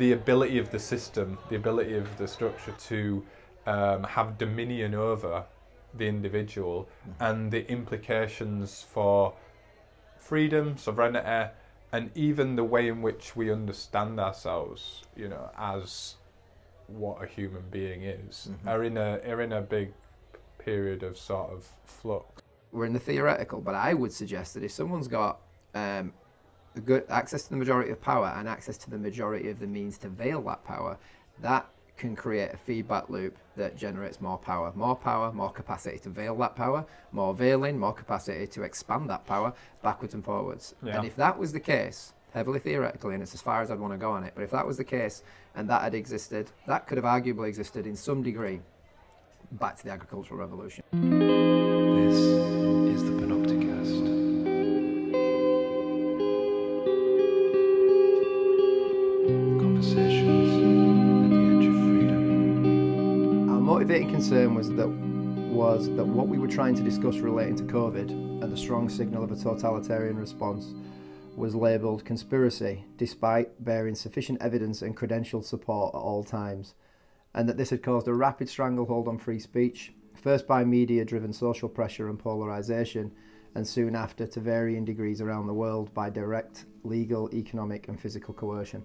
the ability of the system, the ability of the structure to have dominion over the individual, and the implications for freedom, sovereignty, and even the way in which we understand ourselves, as what a human being is, are in a big period of sort of flux. We're in the theoretical, but I would suggest that if someone's got good access to the majority of power and access to the majority of the means to veil that power, that can create a feedback loop that generates more power, more capacity to veil that power, more veiling, more capacity to expand that power backwards and forwards. Yeah. And if that was the case, heavily theoretically, and it's as far as I'd want to go on it, but if that was the case and that had existed, that could have arguably existed in some degree back to the agricultural revolution. This is the Panopticast. Conversations at the edge of freedom. Our motivating concern was that what we were trying to discuss relating to COVID and the strong signal of a totalitarian response was labelled conspiracy, despite bearing sufficient evidence and credentialed support at all times, and that this had caused a rapid stranglehold on free speech, first by media-driven social pressure and polarisation, and soon after, to varying degrees around the world, by direct legal, economic and physical coercion.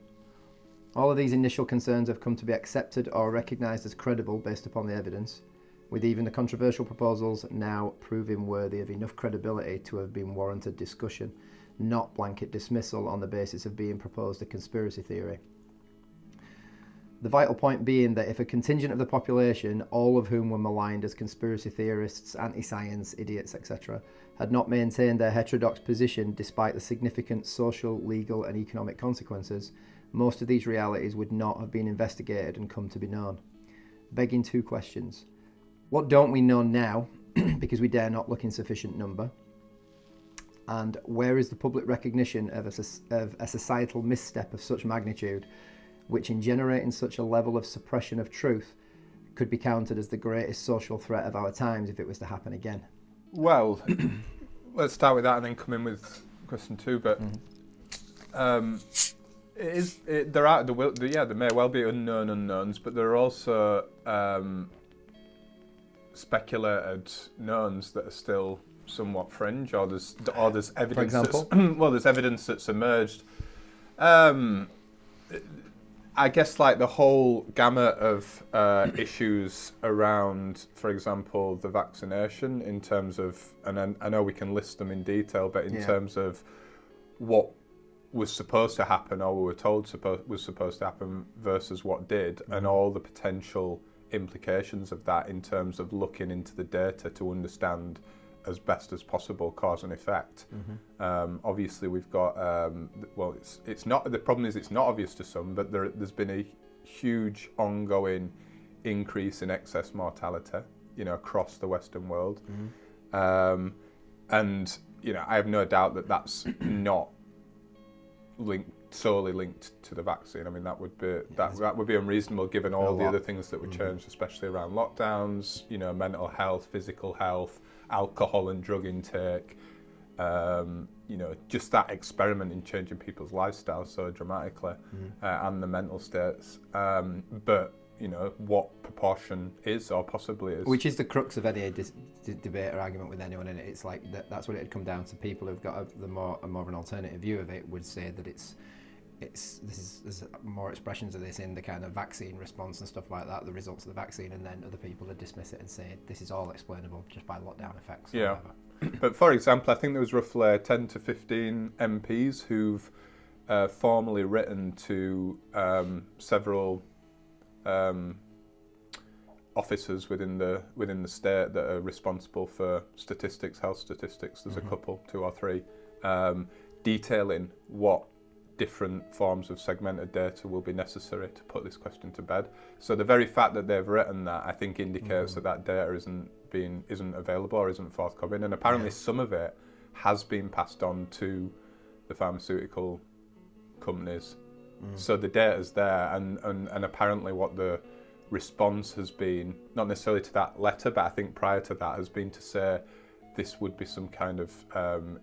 All of these initial concerns have come to be accepted or recognised as credible based upon the evidence, with even the controversial proposals now proving worthy of enough credibility to have been warranted discussion, not blanket dismissal on the basis of being proposed a conspiracy theory. The vital point being that if a contingent of the population, all of whom were maligned as conspiracy theorists, anti-science, idiots, etc., had not maintained their heterodox position despite the significant social, legal and economic consequences, most of these realities would not have been investigated and come to be known. Begging two questions. What don't we know now, because we dare not look in sufficient number? And where is the public recognition of a societal misstep of such magnitude, which in generating such a level of suppression of truth could be counted as the greatest social threat of our times if it was to happen again? Well, let's start with that and then come in with question two. But there may well be unknown unknowns, but there are also speculated knowns that are still somewhat fringe, or there's evidence. For example? There's evidence that's emerged. I guess like the whole gamut of issues around, for example, the vaccination in terms of, and I know we can list them in detail, but in terms of what was supposed to happen or we were told was supposed to happen versus what did, and all the potential implications of that in terms of looking into the data to understand as best as possible cause and effect. Obviously we've got it's not, the problem is it's not obvious to some, but there's been a huge ongoing increase in excess mortality across the Western world. And I have no doubt that that's not solely linked to the vaccine. I mean, that would be unreasonable given all the other things that were changed, especially around lockdowns, mental health, physical health, alcohol and drug intake, just that experiment in changing people's lifestyles so dramatically, and the mental states. But what proportion is or possibly is. Which is the crux of any debate or argument with anyone in it. It's like that's what it would come down to. People who've got a more of an alternative view of it would say that there's more expressions of this in the kind of vaccine response and stuff like that, the results of the vaccine, and then other people would dismiss it and say this is all explainable just by lockdown effects. Yeah. But for example, I think there was roughly 10 to 15 MPs who've formally written to several officers within the state that are responsible for statistics, health statistics. There's a couple, 2 or 3, detailing what different forms of segmented data will be necessary to put this question to bed. So the very fact that they've written that, I think, indicates that data isn't available or isn't forthcoming. And apparently some of it has been passed on to the pharmaceutical companies. So the data's there, and apparently what the response has been, not necessarily to that letter, but I think prior to that, has been to say this would be some kind of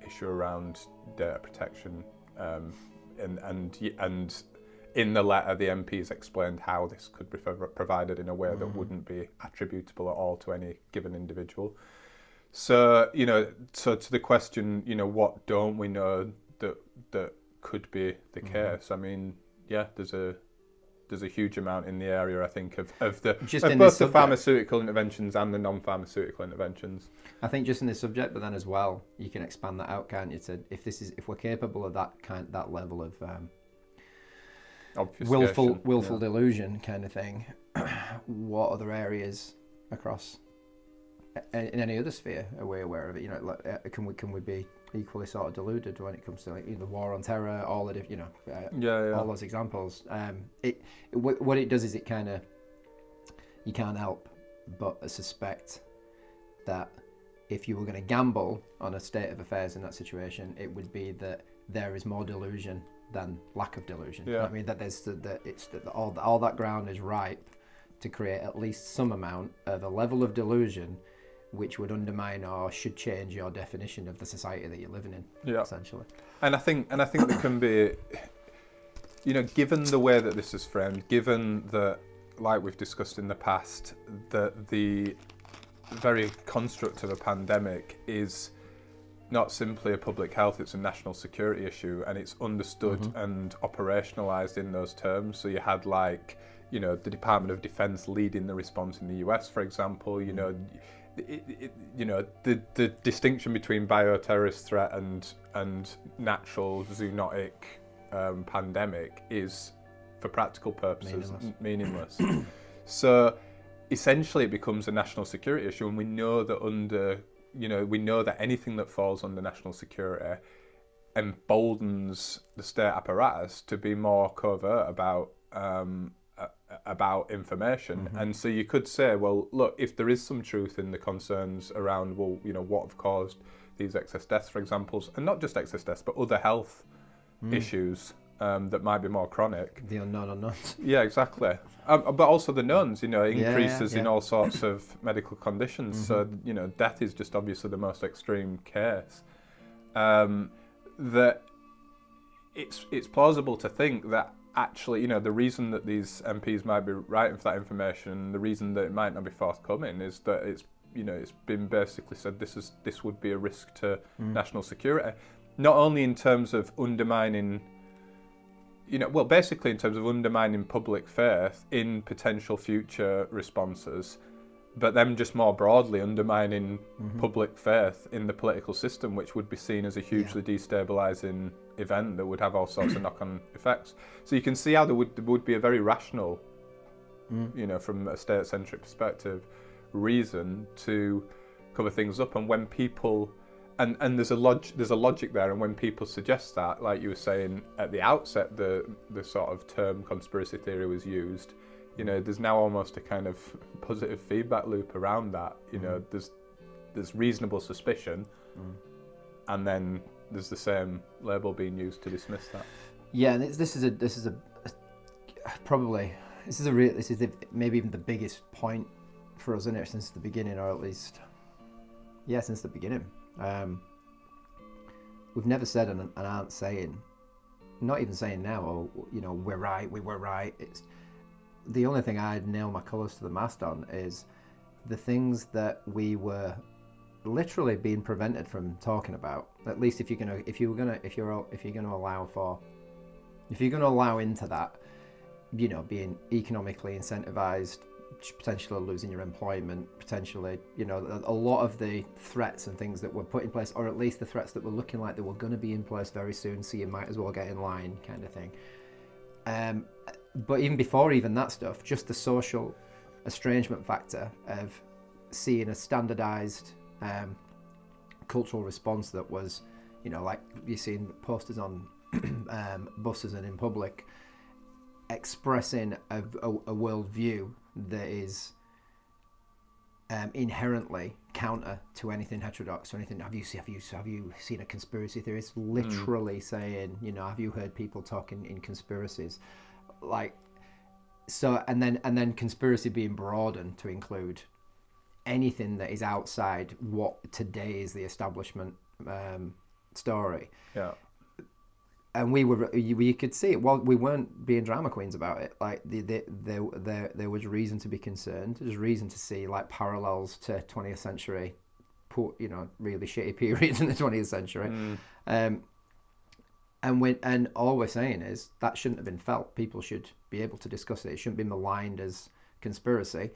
issue around data protection, and in the letter, the MPs explained how this could be provided in a way that wouldn't be attributable at all to any given individual. So, so to the question, what don't we know that could be the case? I mean, yeah, there's a huge amount in the area, I think, of both the pharmaceutical interventions and the non-pharmaceutical interventions. I think just in this subject, but then as well, you can expand that out, can't you? To if we're capable of that level of willful delusion kind of thing, what other areas across in any other sphere are we aware of it? Can we be equally sort of deluded when it comes to the war on terror, all the all those examples? What it does is it kind of, you can't help but suspect that if you were going to gamble on a state of affairs in that situation, it would be that there is more delusion than lack of delusion. I mean that all that ground is ripe to create at least some amount of a level of delusion which would undermine or should change your definition of the society that you're living in, essentially. And I think there can be, given the way that this is framed, given that, like we've discussed in the past, that the very construct of a pandemic is not simply a public health, it's a national security issue, and it's understood and operationalized in those terms. So you had the Department of Defense leading the response in the US, for example, the distinction between bioterrorist threat and natural zoonotic pandemic is, for practical purposes, meaningless. So essentially it becomes a national security issue, and we know that anything that falls under national security emboldens the state apparatus to be more covert about information. And so you could say, well, look, if there is some truth in the concerns around, what have caused these excess deaths, for example, and not just excess deaths, but other health issues that might be more chronic. The unknown unknowns. Yeah, exactly. But also the knowns, increases in all sorts of medical conditions. So, death is just obviously the most extreme case. That it's plausible to think that actually, the reason that these MPs might be writing for that information, the reason that it might not be forthcoming, is that it's been basically said this would be a risk to national security, not only in terms of undermining, basically in terms of undermining public faith in potential future responses, but then just more broadly undermining public faith in the political system, which would be seen as a hugely destabilising event that would have all sorts of knock-on effects. So you can see how there would be a very rational, from a state-centric perspective, reason to cover things up. And when people, and there's a logic there, and when people suggest that, like you were saying at the outset, the sort of term conspiracy theory was used. There's now almost a kind of positive feedback loop around that. There's reasonable suspicion, and then there's the same label being used to dismiss that. Yeah, and this is maybe even the biggest point for us in it since the beginning, or at least, since the beginning. We've never said and aren't saying, not even saying now, we're right, we were right. It's the only thing I'd nail my colours to the mast on is the things that we were literally being prevented from talking about. At least if you're gonna allow into that, being economically incentivized, potentially losing your employment, potentially, a lot of the threats and things that were put in place, or at least the threats that were looking like they were going to be in place very soon, so you might as well get in line, kind of thing. But even before even that stuff, just the social estrangement factor of seeing a standardized cultural response that was, like you're seeing posters on buses and in public expressing a worldview that is inherently counter to anything heterodox, to anything. Have you seen a conspiracy theorist literally saying, have you heard people talking in conspiracies? And then conspiracy being broadened to include anything that is outside what today is the establishment story. Yeah. and we could see it. Well, we weren't being drama queens about it. Like there was reason to be concerned. There's reason to see like parallels to 20th century, really shitty periods in the 20th century. And all we're saying is that shouldn't have been felt. People should be able to discuss it. It shouldn't be maligned as conspiracy.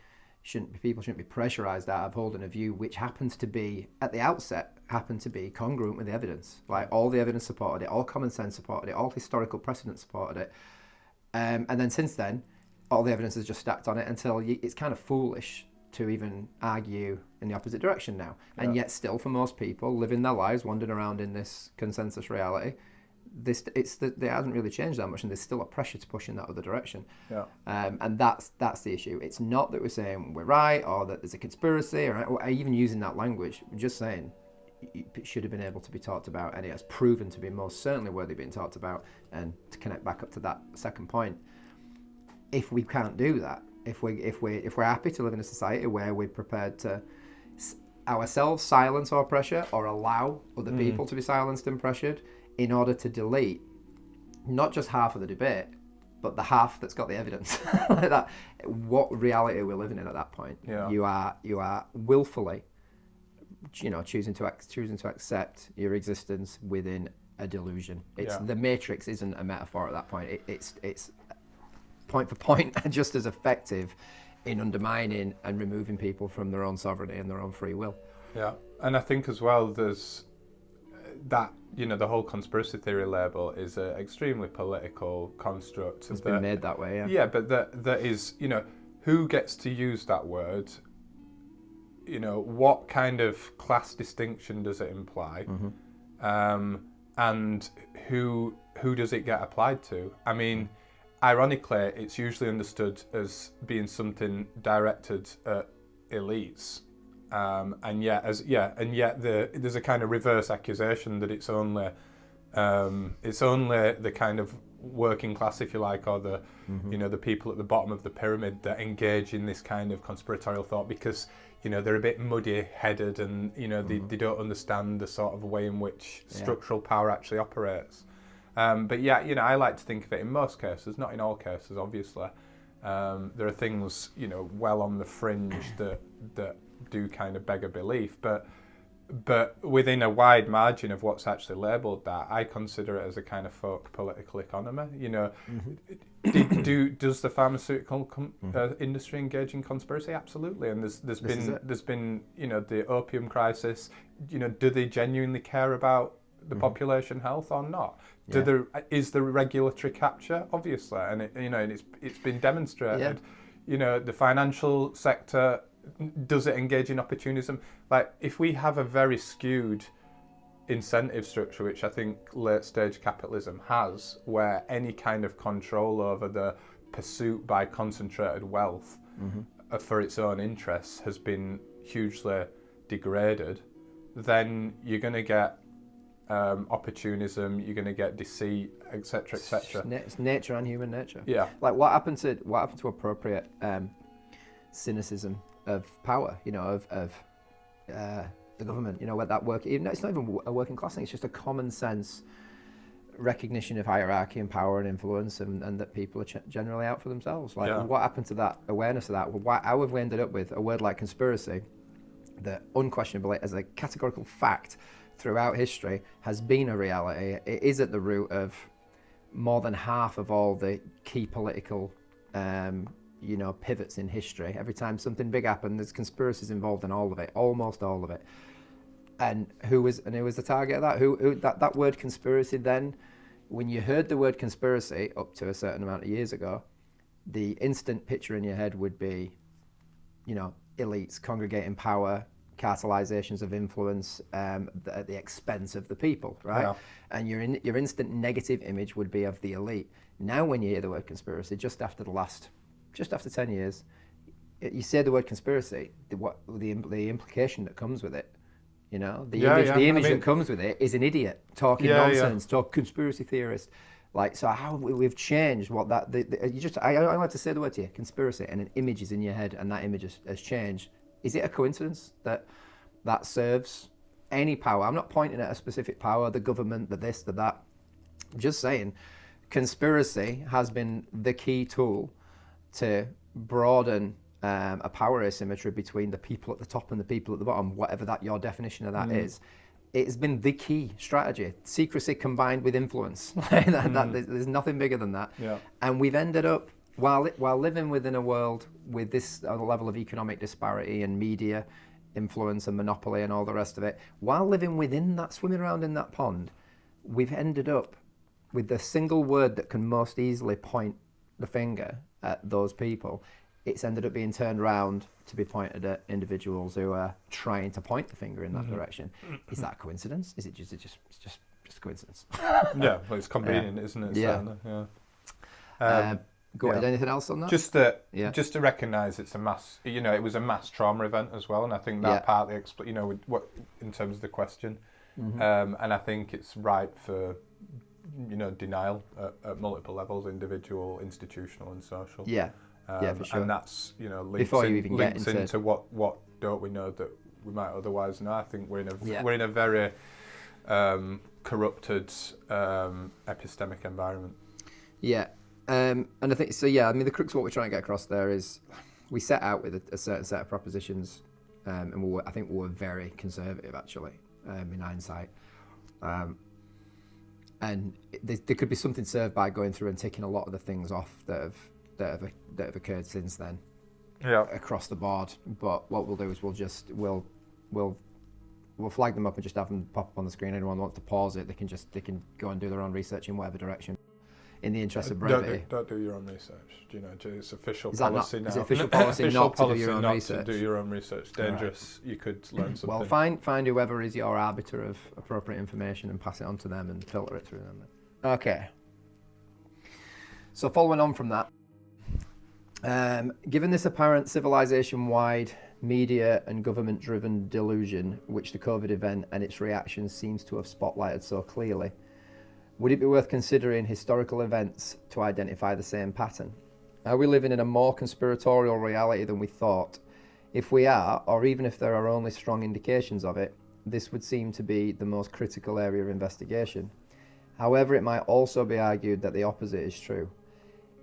People shouldn't be pressurized out of holding a view which happens to be at the outset congruent with the evidence. Like all the evidence supported it, all common sense supported it, all historical precedent supported it, and then since then, all the evidence is just stacked on it until it's kind of foolish to even argue in the opposite direction now. And yet, still, for most people living their lives wandering around in this consensus reality, it hasn't really changed that much, and there's still a pressure to push in that other direction. And that's the issue. It's not that we're saying we're right or that there's a conspiracy or even using that language. We're just saying it should have been able to be talked about, and it has proven to be most certainly worthy of being talked about. And to connect back up to that second point, if we can't do that, if we're happy to live in a society where we're prepared to ourselves silence our pressure or allow other people to be silenced and pressured in order to delete not just half of the debate, but the half that's got the evidence, like that, what reality are we living in at that point? You are willfully, choosing to accept your existence within a delusion. The Matrix isn't a metaphor at that point. It's point for point just as effective in undermining and removing people from their own sovereignty and their own free will. Yeah, and I think as well there's that, the whole conspiracy theory label is an extremely political construct. It's been made that way, yeah. Yeah, but that is, who gets to use that word? What kind of class distinction does it imply? And who does it get applied to? I mean, ironically, it's usually understood as being something directed at elites. And yet there's a kind of reverse accusation that it's only the kind of working class, if you like, or the the people at the bottom of the pyramid that engage in this kind of conspiratorial thought because they're a bit muddy-headed and they don't understand the sort of way in which structural power actually operates. But I like to think of it in most cases, not in all cases, obviously. There are things well on the fringe that do kind of beg a belief, but within a wide margin of what's actually labelled that, I consider it as a kind of folk political economy. Does the pharmaceutical industry engage in conspiracy? Absolutely, and there's been the opium crisis. Do they genuinely care about the population health or not? Is there regulatory capture? Obviously, and it's been demonstrated. The financial sector. Does it engage in opportunism? Like, if we have a very skewed incentive structure, which I think late stage capitalism has, where any kind of control over the pursuit by concentrated wealth for its own interests has been hugely degraded, then you're going to get opportunism, you're going to get deceit, etc., etc. It's nature and human nature. Yeah. Like what happened to appropriate cynicism of power, of the government, where that work, it's not even a working class thing, it's just a common sense recognition of hierarchy and power and influence, and that people are generally out for themselves. What happened to that awareness of that? How have we ended up with a word like conspiracy that unquestionably, as a categorical fact throughout history, has been a reality? It is at the root of more than half of all the key political pivots in history. Every time something big happened, there's conspiracies involved in all of it, almost all of it. And who was the target of that? That word conspiracy then, when you heard the word conspiracy up to a certain amount of years ago, the instant picture in your head would be, elites congregating power, cartelizations of influence at the expense of the people, right? Yeah. And your instant negative image would be of the elite. Now when you hear the word conspiracy, just after 10 years, you say the word conspiracy, the implication that comes with it, the image that comes with it is an idiot talking nonsense, talk conspiracy theorist. So how we've changed what that, I like to say the word to you, conspiracy, and an image is in your head, and that image has changed. Is it a coincidence that serves any power? I'm not pointing at a specific power, the government, the this, the that. Just saying, conspiracy has been the key tool to broaden a power asymmetry between the people at the top and the people at the bottom, whatever that your definition of that is. It's been the key strategy. Secrecy combined with influence. There's nothing bigger than that. Yeah. And we've ended up, while living within a world with this level of economic disparity and media influence and monopoly and all the rest of it, while living within that, swimming around in that pond, we've ended up with the single word that can most easily point the finger at those people. It's ended up being turned around to be pointed at individuals who are trying to point the finger in that direction. Is that a coincidence? Is it just coincidence? Yeah, well, it's convenient, isn't it? Yeah. Certainly, Anything else on that? Just to recognise it's a mass. It was a mass trauma event as well, and I think that partly with what in terms of the question, and I think it's ripe for denial at multiple levels: individual, institutional, and social. Yeah. For sure. And that's links into what don't we know that we might otherwise know. I think we're in a very corrupted epistemic environment. Yeah. And I think so. Yeah, I mean the crux of what we're trying to get across there is we set out with a certain set of propositions, and I think we were very conservative actually in hindsight. And there could be something served by going through and ticking a lot of the things off that have occurred since then, across the board. But what we'll do is we'll flag them up and just have them pop up on the screen. Anyone wants to pause it, they can go and do their own research in whatever direction. In the interest of brevity. Don't do your own research. It's official Is policy now. Is it official policy official not policy to do your own not research? to do your own research. Dangerous. Right. You could learn something. Well, find whoever is your arbiter of appropriate information and pass it on to them and filter it through them. Okay. So following on from that, given this apparent civilization-wide media and government-driven delusion, which the COVID event and its reaction seems to have spotlighted so clearly, would it be worth considering historical events to identify the same pattern? Are we living in a more conspiratorial reality than we thought? If we are, or even if there are only strong indications of it, this would seem to be the most critical area of investigation. However, it might also be argued that the opposite is true.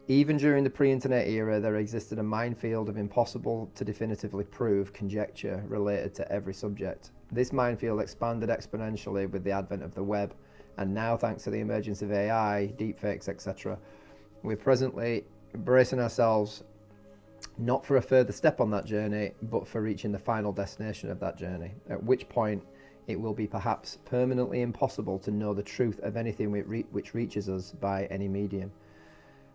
Even during the pre-internet era, there existed a minefield of impossible to definitively prove conjecture related to every subject. This minefield expanded exponentially with the advent of the web, and now, thanks to the emergence of AI, deepfakes, etc., we're presently bracing ourselves not for a further step on that journey, but for reaching the final destination of that journey, at which point it will be perhaps permanently impossible to know the truth of anything which reaches us by any medium.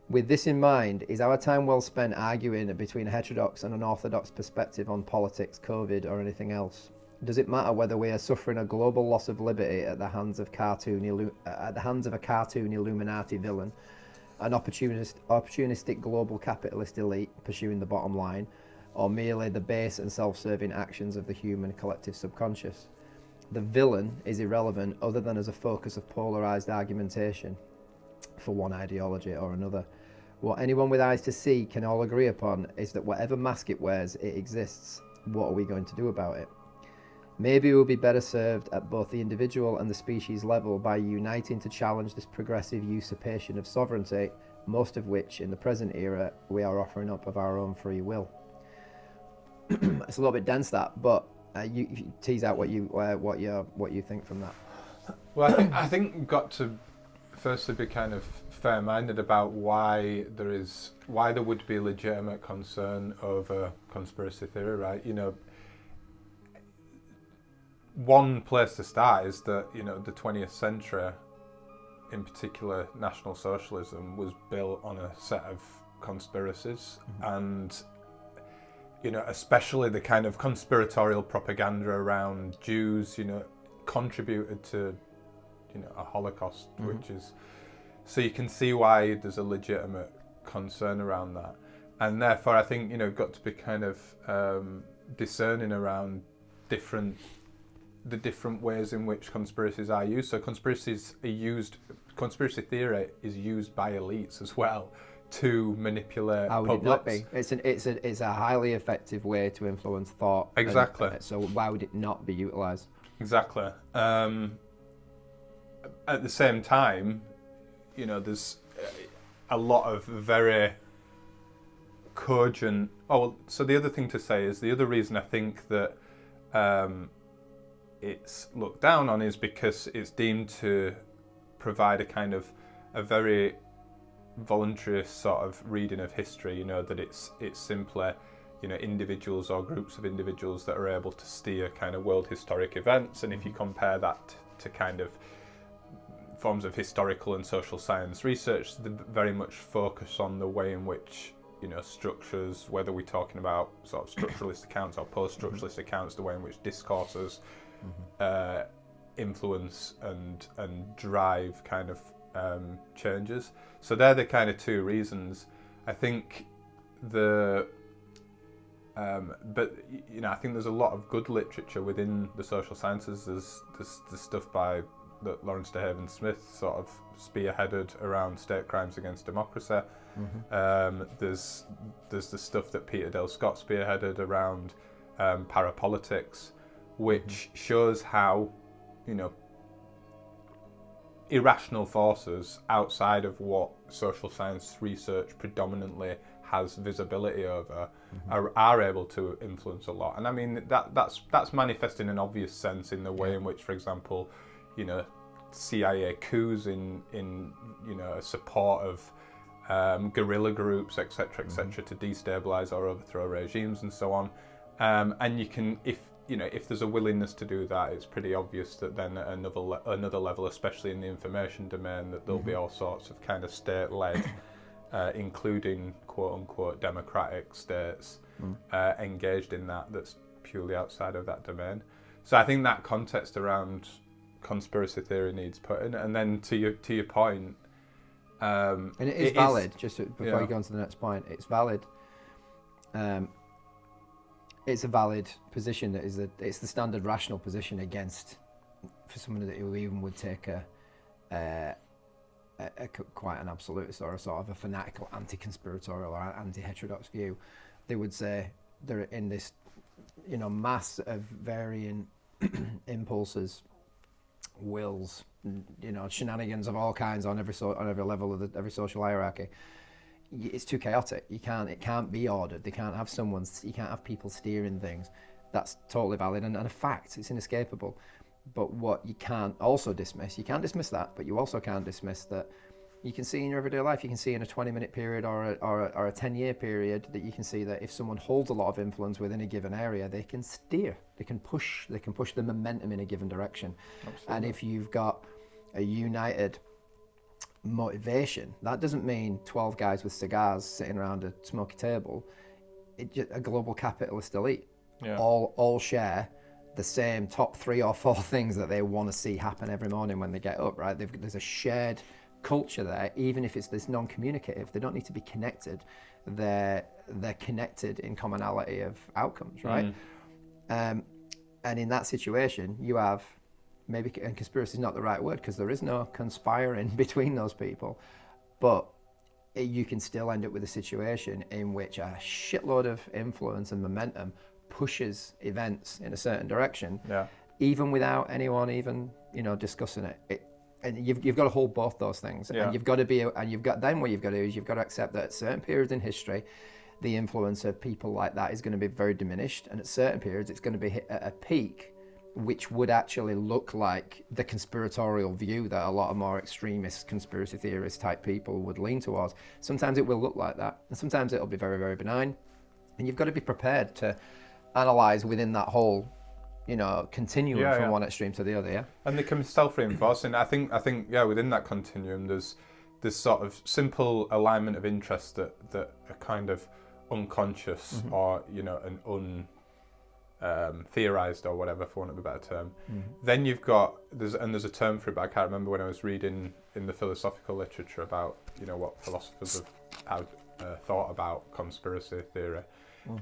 With this in mind, is our time well spent arguing between a heterodox and an orthodox perspective on politics, COVID, or anything else? Does it matter whether we are suffering a global loss of liberty at the hands of a cartoon Illuminati villain, an opportunistic global capitalist elite pursuing the bottom line, or merely the base and self-serving actions of the human collective subconscious? The villain is irrelevant other than as a focus of polarised argumentation for one ideology or another. What anyone with eyes to see can all agree upon is that whatever mask it wears, it exists. What are we going to do about it? Maybe we'll be better served at both the individual and the species level by uniting to challenge this progressive usurpation of sovereignty, most of which in the present era we are offering up of our own free will. It's a little bit dense that, but you tease out what you think from that. Well, I think we've got to firstly be kind of fair-minded about why there would be legitimate concern over conspiracy theory, right? One place to start is that the 20th century, in particular National Socialism, was built on a set of conspiracies, and especially the kind of conspiratorial propaganda around Jews, contributed to a Holocaust, which is, so you can see why there's a legitimate concern around that, and therefore I think got to be kind of discerning around the different ways in which conspiracies are used. So conspiracy theory is used by elites as well to manipulate How would publics. it not be? It's a highly effective way to influence thought. Exactly. So why would it not be utilised? Exactly. At the same time, there's a lot of very cogent. Oh, well, so the other thing to say is the other reason I think that it's looked down on is because it's deemed to provide a kind of a very voluntary sort of reading of history. That it's simply individuals or groups of individuals that are able to steer kind of world historic events. And if you compare that to kind of forms of historical and social science research, they very much focus on the way in which structures, whether we're talking about sort of structuralist accounts or post-structuralist accounts, the way in which discourses influence and drive kind of changes. So they're the kind of two reasons. I think but I think there's a lot of good literature within the social sciences. There's stuff that Lawrence de Haven Smith sort of spearheaded around state crimes against democracy. There's the stuff that Peter Dale Scott spearheaded around parapolitics, which shows how irrational forces outside of what social science research predominantly has visibility over are able to influence a lot. And I mean that's manifest in an obvious sense in the way in which, for example, CIA coups in a support of guerrilla groups, etc., to destabilize or overthrow regimes and so on. And you can, if there's a willingness to do that, it's pretty obvious that then at another level, especially in the information domain, that there'll be all sorts of kind of state-led, including quote-unquote democratic states engaged in that's purely outside of that domain. So I think that context around conspiracy theory needs put in. And then to your point, and it is valid. Before you go on to the next point, it's valid. It's a valid position. It's the standard rational position against, for someone who even would take a quite an absolutist or a sort of a fanatical anti-conspiratorial or anti-heterodox view. They would say they're in this, mass of varying impulses, wills, shenanigans of all kinds on every level of every social hierarchy. It's too chaotic. It can't be ordered. You can't have people steering things. That's totally valid and a fact. It's inescapable. But what you can't also dismiss, you can't dismiss that, but you also can't dismiss that you can see in your everyday life, you can see in a 20-minute period or a 10-year period that you can see that if someone holds a lot of influence within a given area, they can steer, they can push the momentum in a given direction. Absolutely. And if you've got a united motivation, that doesn't mean 12 guys with cigars sitting around a smoky table. A global capitalist elite all share the same top 3 or 4 things that they want to see happen every morning when they get up, right? There's a shared culture there, even if it's this non-communicative. They don't need to be connected. They're connected in commonality of outcomes, right? And in that situation, you have and conspiracy is not the right word because there is no conspiring between those people, but you can still end up with a situation in which a shitload of influence and momentum pushes events in a certain direction, even without anyone even discussing it. And you've got to hold both those things, and you've got to what you've got to do is you've got to accept that at certain periods in history, the influence of people like that is going to be very diminished, and at certain periods it's going to be hit at a peak, which would actually look like the conspiratorial view that a lot of more extremist conspiracy theorist type people would lean towards. Sometimes it will look like that, and sometimes it'll be very, very benign, and you've got to be prepared to analyze within that whole continuum from one extreme to the other. And they can be self-reinforcing. I think within that continuum there's this sort of simple alignment of interest that are kind of unconscious or an theorized or whatever, for want of a better term. Then you've got there's a term for it, but I can't remember when I was reading in the philosophical literature about what philosophers have thought about conspiracy theory.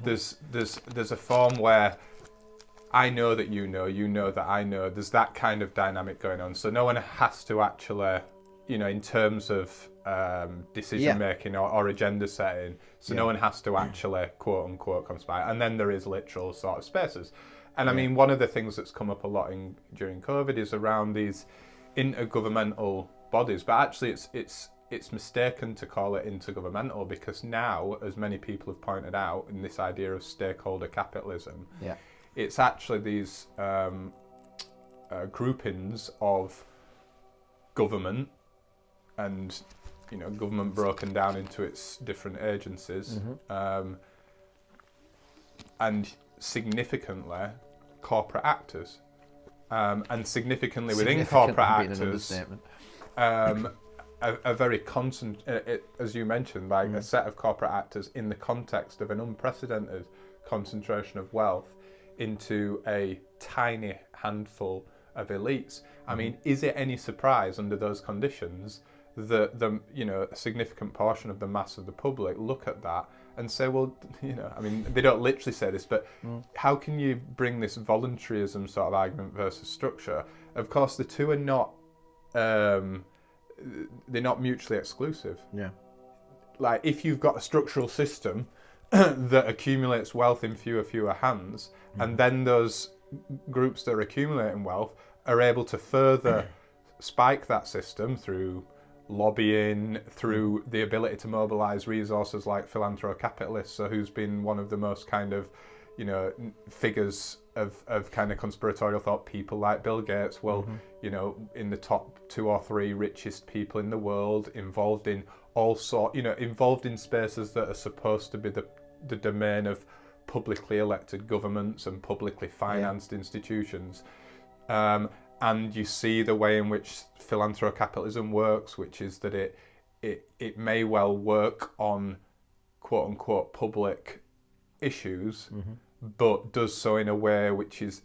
There's a form where I know that you know that I know. There's that kind of dynamic going on. So no one has to actually, in terms of decision making or agenda setting. So no one has to actually quote unquote conspire. And then there is literal sort of spaces. And I mean, one of the things that's come up a lot during COVID is around these intergovernmental bodies, but actually it's mistaken to call it intergovernmental, because now, as many people have pointed out, in this idea of stakeholder capitalism, it's actually these groupings of government and government broken down into its different agencies, and significantly corporate actors, and significantly within corporate actors, a very as you mentioned, like a set of corporate actors in the context of an unprecedented concentration of wealth into a tiny handful of elites. I mean, is it any surprise under those conditions that a significant portion of the mass of the public look at that and say, well, I mean, they don't literally say this, but how can you bring this voluntarism sort of argument versus structure? Of course, the two are not, they're not mutually exclusive. Yeah. Like, if you've got a structural system that accumulates wealth in fewer hands, and then those groups that are accumulating wealth are able to further spike that system through lobbying, through the ability to mobilise resources like philanthrocapitalists, so who's been one of the most kind of, figures of kind of conspiratorial thought, people like Bill Gates, in the top 2 or 3 richest people in the world, involved in involved in spaces that are supposed to be the domain of publicly elected governments and publicly financed institutions. And you see the way in which philanthrocapitalism works, which is that it may well work on quote unquote public issues, but does so in a way which is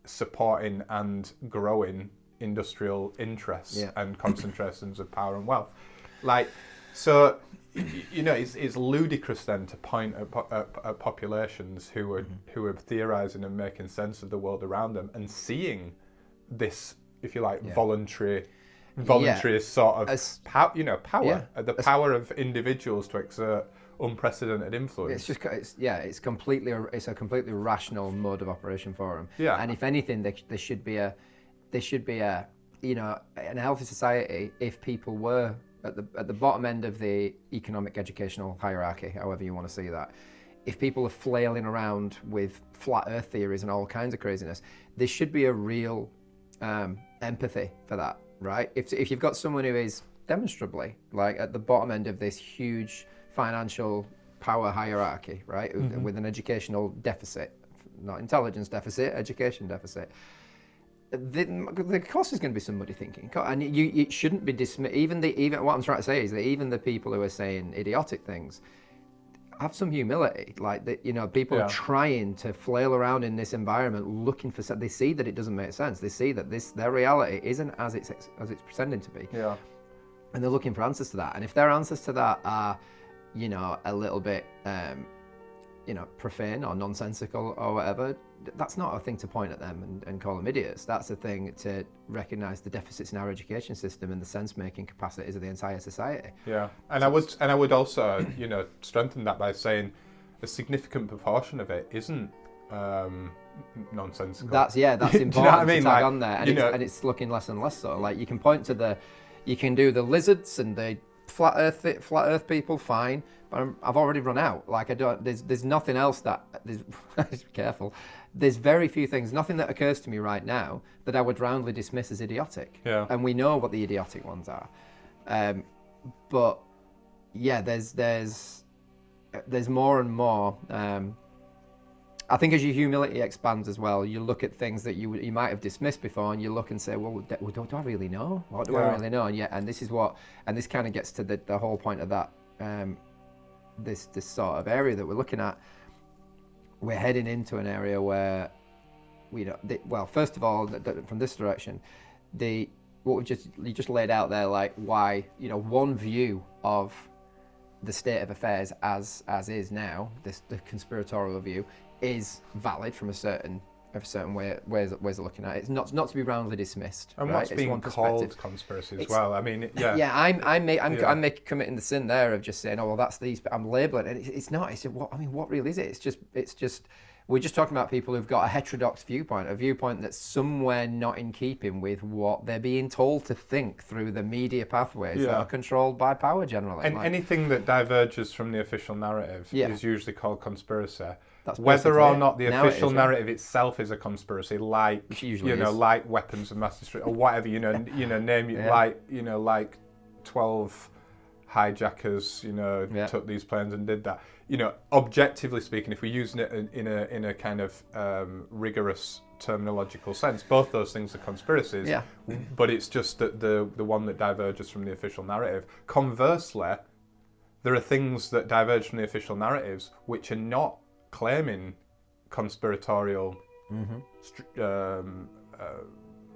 supporting and growing industrial interests and concentrations of power and wealth. Like, so, it's ludicrous then to point at populations who are theorising and making sense of the world around them and seeing this, if you like, voluntary sort of power, the power of individuals to exert unprecedented influence. It's a completely rational mode of operation for them. Yeah. And if anything, there should be a in a healthy society, if people were at the bottom end of the economic educational hierarchy, however you want to see that, if people are flailing around with flat earth theories and all kinds of craziness, there should be a real empathy for that, right? If you've got someone who is demonstrably like at the bottom end of this huge financial power hierarchy, right, with an educational deficit, not intelligence deficit, education deficit, the cost is going to be somebody thinking, and it shouldn't be dismissed. Even what I'm trying to say is that even the people who are saying idiotic things have some humility. Like that, people are trying to flail around in this environment, looking for. They see that it doesn't make sense. They see that their reality isn't as it's pretending to be. Yeah. And they're looking for answers to that. And if their answers to that are, a little bit, profane or nonsensical or whatever, that's not a thing to point at them and call them idiots. That's a thing to recognise the deficits in our education system and the sense-making capacities of the entire society. Yeah, and I would also, strengthen that by saying a significant proportion of it isn't nonsensical. That's important to tag on there, and it's looking less and less so. Like, you can point to you can do the lizards and the flat Earth people, fine, but I've already run out. Like, there's nothing else careful. There's very few things, nothing that occurs to me right now that I would roundly dismiss as idiotic. Yeah. And we know what the idiotic ones are. But yeah, there's more and more. I think as your humility expands as well, you look at things that you might have dismissed before, and you look and say, well, do I really know? What do I really know? And this kind of gets to the whole point of that, this sort of area that we're looking at. We're heading into an area where first of all, from this direction, what you just laid out there, like why, one view of the state of affairs as is now, the conspiratorial view, is valid from a certain ways of looking at it. It's not to be roundly dismissed. And right? What's being called conspiracy as well. I mean, I'm committing the sin there of just saying, oh well, that's these. I'm labeling it. It's not. It's what really is it? It's just We're just talking about people who've got a heterodox viewpoint, a viewpoint that's somewhere not in keeping with what they're being told to think through the media pathways that are controlled by power generally. And anything that diverges from the official narrative is usually called conspiracy. That's whether or not the official narrative itself is a conspiracy, like like weapons of mass destruction or whatever, name it, like 12 hijackers, took these planes and did that. Objectively speaking, if we're using it in a kind of rigorous terminological sense, both those things are conspiracies. Yeah. But it's just that the one that diverges from the official narrative. Conversely, there are things that diverge from the official narratives which are not claiming conspiratorial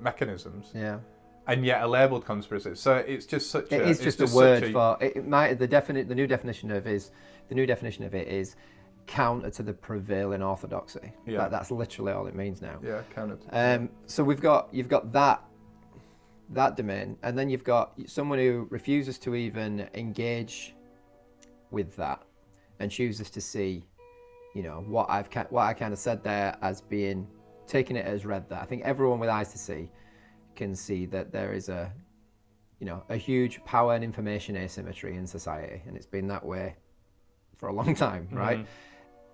mechanisms. Yeah. And yet are labelled conspiracies. So it's just such a... It's just a word for... The new definition of it is counter to the prevailing orthodoxy. Yeah. That's literally all it means now. Yeah, counter to... So you've got that domain, and then you've got someone who refuses to even engage with that and chooses to see, what I kind of said there as being... taking it as read there. I think everyone with eyes to see can see that there is a huge power and information asymmetry in society, and it's been that way for a long time, right?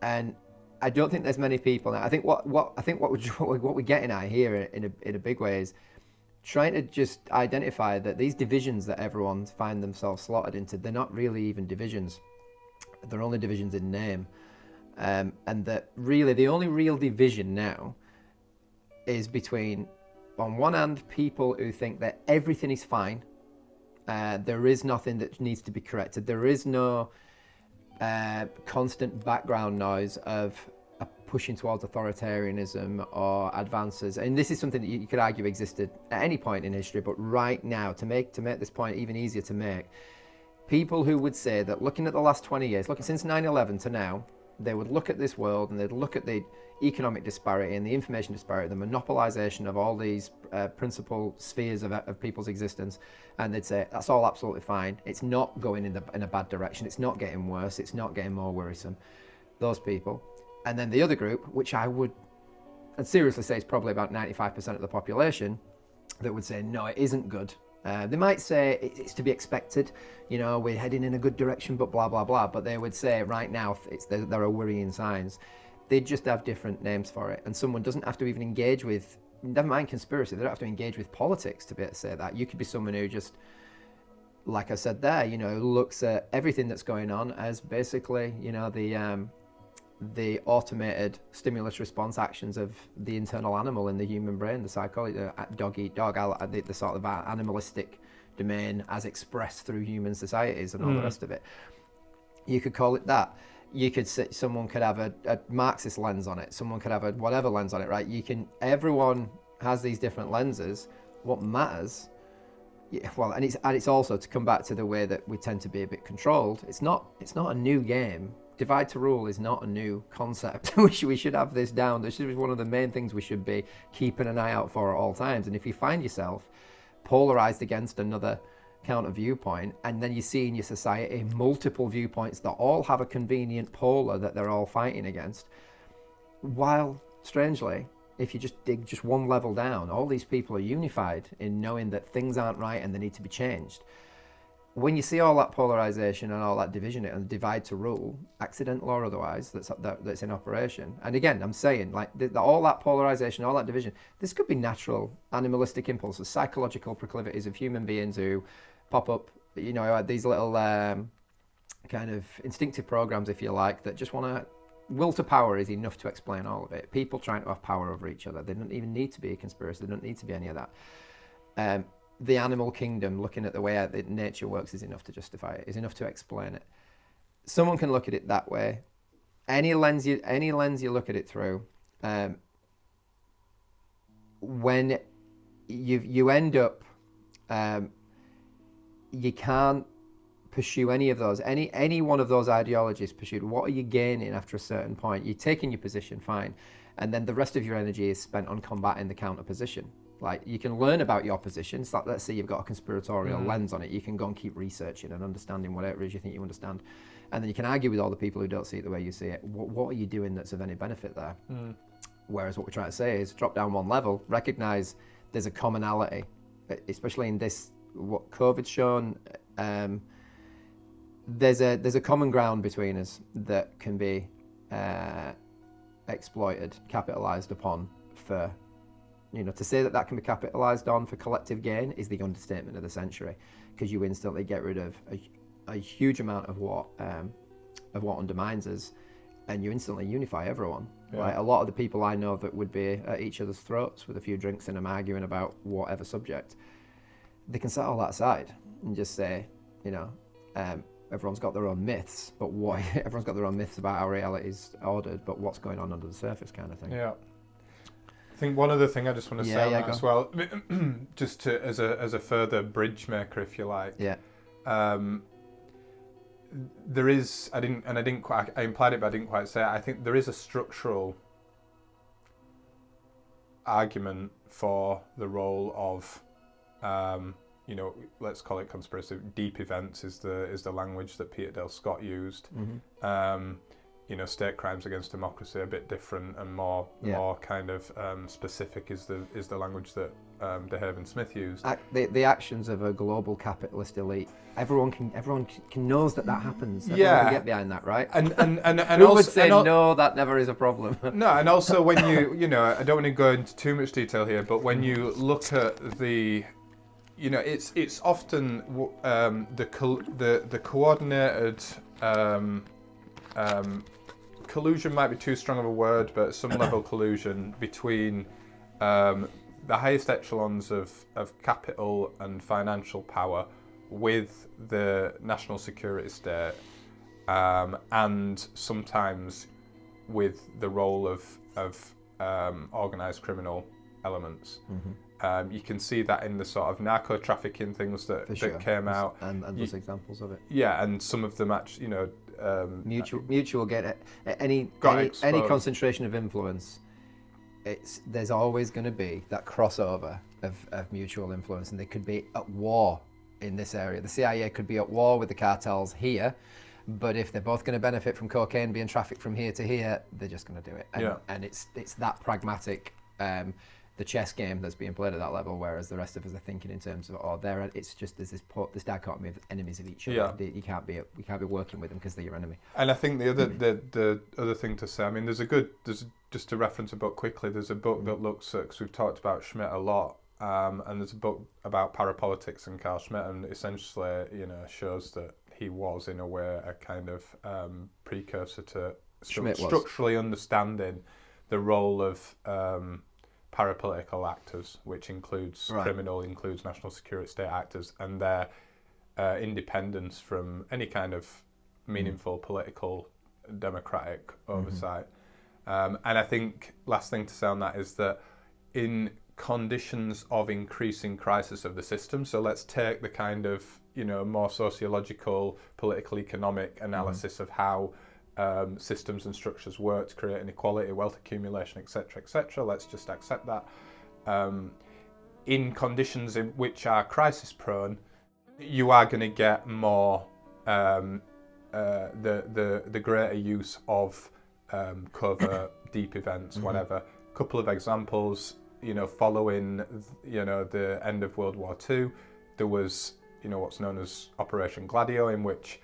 And I don't think there's many people. I think what we're getting at here in a big way is trying to just identify that these divisions that everyone find themselves slotted into, they're not really even divisions. They're only divisions in name, and that really the only real division now is between, on one hand, people who think that everything is fine. There is nothing that needs to be corrected. There is no constant background noise of pushing towards authoritarianism or advances. And this is something that you could argue existed at any point in history, but right now, to make this point even easier to make, people who would say that looking at the last 20 years, looking since 9/11 to now, they would look at this world and they'd look at the economic disparity and the information disparity, the monopolization of all these principal spheres of people's existence, and they'd say that's all absolutely fine. It's not going in a bad direction. It's not getting worse. It's not getting more worrisome. Those people. And then the other group, which I would seriously say is probably about 95% of the population, that would say, no, it isn't good. They might say it's to be expected, we're heading in a good direction, but blah, blah, blah. But they would say right now there are worrying signs. They just have different names for it. And someone doesn't have to even engage with, never mind conspiracy, they don't have to engage with politics to be able to say that. You could be someone who just, like I said there, looks at everything that's going on as basically, the automated stimulus response actions of the internal animal in the human brain, the psychology, dog eat dog, the sort of animalistic domain as expressed through human societies and all the rest of it. You could call it that. You could say someone could have a Marxist lens on it. Someone could have a whatever lens on it, right? Everyone has these different lenses. What matters, and it's also to come back to the way that we tend to be a bit controlled. It's not a new game. Divide to rule is not a new concept. we should have this down. This is one of the main things we should be keeping an eye out for at all times. And if you find yourself polarized against another counter viewpoint, and then you see in your society multiple viewpoints that all have a convenient polar that they're all fighting against, while strangely, if you just dig just one level down, all these people are unified in knowing that things aren't right and they need to be changed. When you see all that polarization and all that division and divide to rule, accidental or otherwise, that's in operation. And again, I'm saying all that polarization, all that division, this could be natural animalistic impulses, psychological proclivities of human beings who pop up, these little kind of instinctive programs, if you like, that just want to... Will to power is enough to explain all of it. People trying to have power over each other. They don't even need to be a conspiracy. They don't need to be any of that. The animal kingdom, looking at the way that nature works, is enough to justify it, is enough to explain it. Someone can look at it that way. Any lens you look at it through, when you end up, you can't pursue any of those, any one of those ideologies pursued. What are you gaining after a certain point? You're taking your position, fine, and then the rest of your energy is spent on combating the counter position. Like, you can learn about your position. So let's say you've got a conspiratorial lens on it. You can go and keep researching and understanding whatever it is you think you understand. And then you can argue with all the people who don't see it the way you see it. What are you doing that's of any benefit there? Whereas what we're trying to say is drop down one level, recognise there's a commonality, especially in this, what COVID's shown, there's a common ground between us that can be exploited, capitalised upon for, to say that can be capitalised on for collective gain is the understatement of the century, because you instantly get rid of a huge amount of what undermines us, and you instantly unify everyone. Yeah. Right? A lot of the people I know that would be at each other's throats with a few drinks and them arguing about whatever subject, they can set all that aside and just say, everyone's got their own myths, but everyone's got their own myths about how reality is ordered, but what's going on under the surface, kind of thing. Yeah. I think one other thing I just want to say on that as well, just to as a further bridge maker, if you like. Yeah. There is, I implied it, but I didn't quite say it. I think there is a structural argument for the role of, let's call it conspiracy. Deep events is the language that Peter Dale Scott used. Mm-hmm. State crimes against democracy are a bit different and more kind of specific is the language that DeHaven Smith used. The actions of a global capitalist elite. Everyone knows that happens. Everyone can get behind that, right? And who would say no? That never is a problem. No, and also when I don't want to go into too much detail here, but when you look at the, it's often the coordinated. Collusion might be too strong of a word, but some level collusion between the highest echelons of capital and financial power with the national security state, and sometimes with the role of organised criminal elements. Mm-hmm. You can see that in the sort of narco trafficking things that came out, and there's examples of it. Yeah, and some of them actually, mutual get any concentration of influence. There's always going to be that crossover of mutual influence, and they could be at war in this area. The CIA could be at war with the cartels here, but if they're both going to benefit from cocaine being trafficked from here to here, they're just going to do it. And it's that pragmatic, the chess game that's being played at that level, whereas the rest of us are thinking in terms of, it's just there's this dichotomy of enemies of each other. You can't be working with them because they're your enemy. And I think the other thing to say, I mean, there's just to reference a book quickly. There's a book that looks at, because we've talked about Schmitt a lot, and there's a book about parapolitics and Carl Schmitt, and essentially, shows that he was in a way a kind of precursor to structurally understanding the role of parapolitical actors, which includes criminal, includes national security state actors, and their independence from any kind of meaningful political democratic oversight. And I think last thing to say on that is that in conditions of increasing crisis of the system, so let's take the kind of more sociological, political, economic analysis of how systems and structures work to create inequality, wealth accumulation, etc., etc. Let's just accept that. In conditions in which are crisis prone, you are going to get more the greater use of covert deep events, whatever. Couple of examples, following the end of World War II, there was what's known as Operation Gladio, in which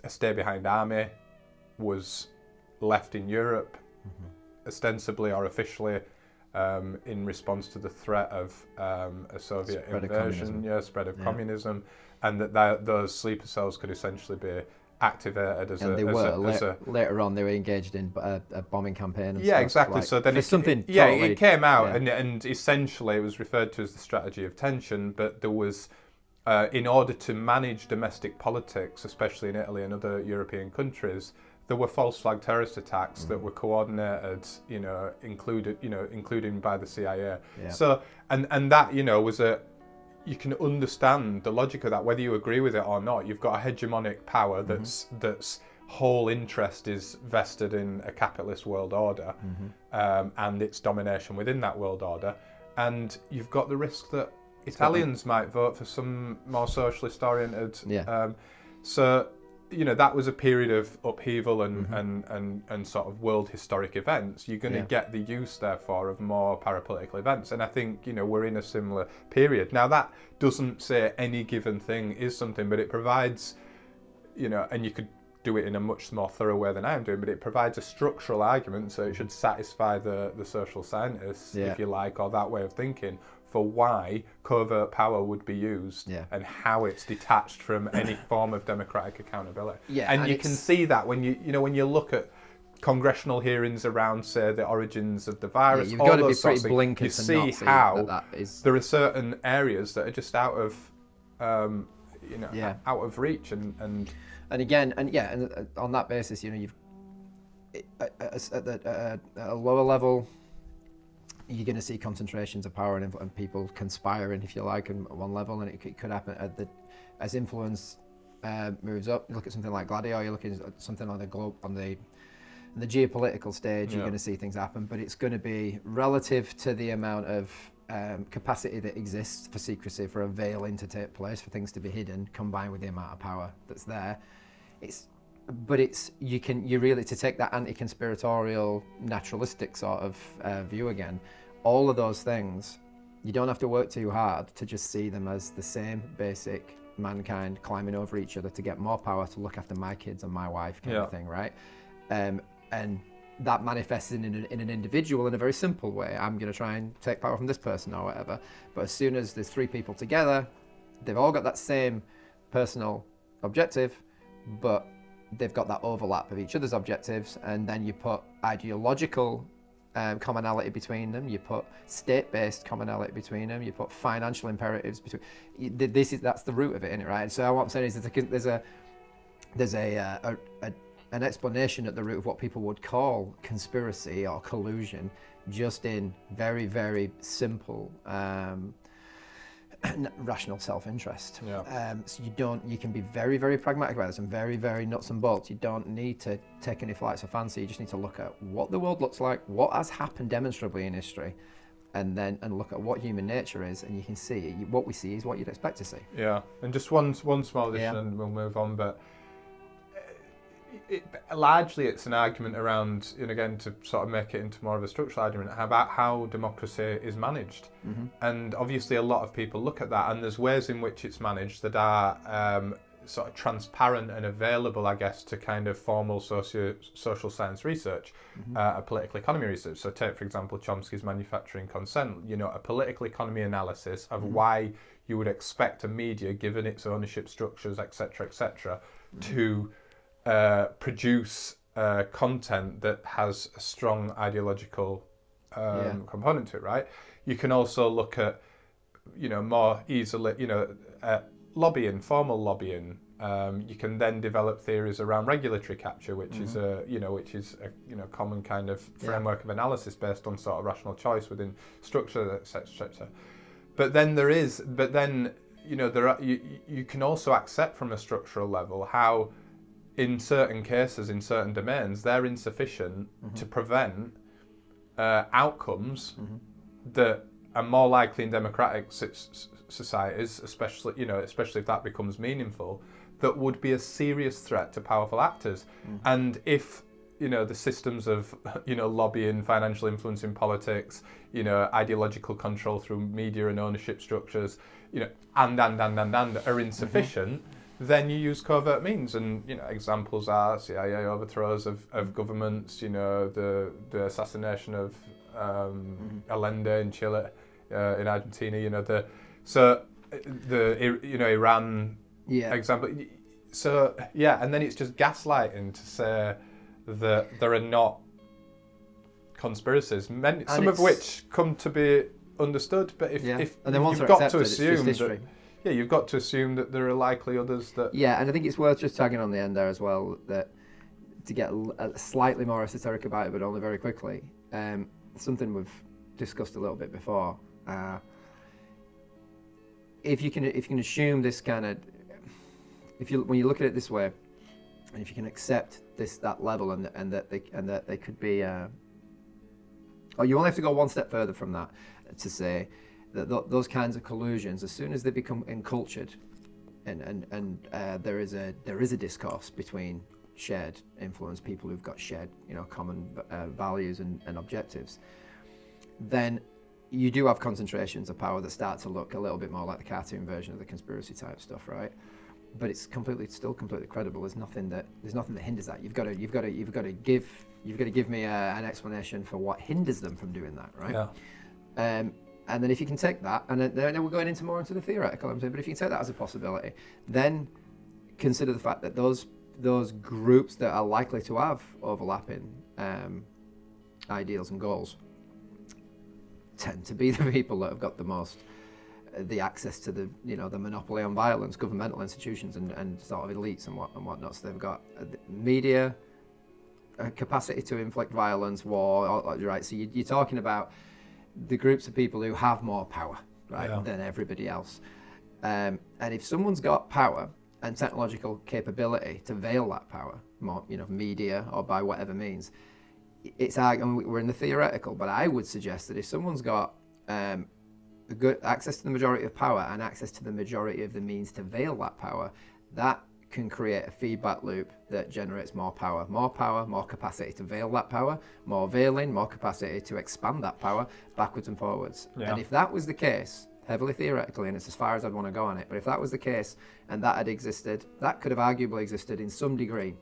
a stay-behind army was left in Europe, ostensibly or officially, in response to the threat of a Soviet invasion, spread of communism, and that those sleeper cells could essentially be activated as later on they were engaged in a bombing campaign. And exactly. Like, so then it came out, and essentially it was referred to as the strategy of tension. But there was, in order to manage domestic politics, especially in Italy and other European countries, there were false flag terrorist attacks that were coordinated, including by the CIA. Yeah. So and that was you can understand the logic of that, whether you agree with it or not. You've got a hegemonic power that's whole interest is vested in a capitalist world order, and its domination within that world order. And you've got the risk that Italians might vote for some more socialist oriented. So that was a period of upheaval and sort of world historic events. You're going to get the use, therefore, of more parapolitical events. And I think, we're in a similar period. Now, that doesn't say any given thing is something, but it provides, and you could do it in a much more thorough way than I am doing, but it provides a structural argument, so it should satisfy the social scientists, if you like, or that way of thinking, for why covert power would be used and how it's detached from any form of democratic accountability. And you can see that when you look at congressional hearings around, say, the origins of the virus, you've got to be pretty blinkered you to see not see how is... there are certain areas that are just out of out of reach and again on that basis, you've at a lower level, you're going to see concentrations of power and people conspiring, if you like, on one level, and it could happen as influence moves up. You look at something like Gladio, you're looking at something on the globe, on the geopolitical stage, you're going to see things happen, but it's going to be relative to the amount of capacity that exists for secrecy, for a veiling to take place, for things to be hidden, combined with the amount of power that's there. You really, to take that anti-conspiratorial, naturalistic sort of view again, all of those things, you don't have to work too hard to just see them as the same basic mankind climbing over each other to get more power to look after my kids and my wife kind of thing, right? And that manifests in an individual in a very simple way. I'm going to try and take power from this person or whatever. But as soon as there's three people together, they've all got that same personal objective, but they've got that overlap of each other's objectives, and then you put ideological commonality between them, you put state-based commonality between them, you put financial imperatives between. That's the root of it, isn't it, right? So what I'm saying is there's an explanation at the root of what people would call conspiracy or collusion, just in very, very simple rational self-interest. So you can be very, very pragmatic about this and very, very nuts and bolts. You don't need to take any flights of fancy. You just need to look at what the world looks like, what has happened demonstrably in history, and look at what human nature is, and you can see what we see is what you'd expect to see. And just one small addition and we'll move on, but largely it's an argument around, and again, to sort of make it into more of a structural argument, about how democracy is managed. And obviously a lot of people look at that, and there's ways in which it's managed that are sort of transparent and available, I guess, to kind of formal social science research, political economy research. So take, for example, Chomsky's manufacturing consent, a political economy analysis of why you would expect a media, given its ownership structures, etc., to produce content that has a strong ideological component to it, right? You can also look at, more easily, lobbying, formal lobbying. You can then develop theories around regulatory capture, which is a common kind of framework of analysis based on sort of rational choice within structure, etc. But then you can also accept from a structural level how, in certain cases, in certain domains, they're insufficient to prevent outcomes that are more likely in democratic societies, especially if that becomes meaningful, that would be a serious threat to powerful actors. And if the systems of lobbying, financial influence in politics, ideological control through media and ownership structures, and are insufficient, then you use covert means, and examples are CIA overthrows of governments, the assassination of Allende in Chile, in Argentina, Iran example. So and then it's just gaslighting to say that there are not conspiracies, some of which come to be understood, but if and then once you've got to assume that. Yeah, you've got to assume that there are likely others that... Yeah, and I think it's worth just tagging on the end there as well, that to get slightly more esoteric about it, but only very quickly, something we've discussed a little bit before. If you can assume this kind of... when you look at it this way, and if you can accept that level and that they could be... you only have to go one step further from that to say that those kinds of collusions, as soon as they become encultured there is a discourse between shared influence, people who've got shared, common values and objectives, then you do have concentrations of power that start to look a little bit more like the cartoon version of the conspiracy type stuff, right? But it's still completely credible. There's nothing that hinders that. You've got to give me an explanation for what hinders them from doing that, right? Yeah. And then if you can take that, and then we're going more into the theoretical, but if you can take that as a possibility, then consider the fact that those groups that are likely to have overlapping ideals and goals tend to be the people that have got the access to the monopoly on violence, governmental institutions and sort of elites and whatnot. So they've got media, capacity to inflict violence, war, right? So you're talking about the groups of people who have more power, right, than everybody else. And if someone's got power and technological capability to veil that power, more, media or by whatever means, we're in the theoretical, but I would suggest that if someone's got good access to the majority of power and access to the majority of the means to veil that power, that can create a feedback loop that generates more power, more capacity to veil that power, more veiling, more capacity to expand that power backwards and forwards. Yeah. And if that was the case, heavily theoretically, and it's as far as I'd want to go on it, but if that was the case and that had existed, that could have arguably existed in some degree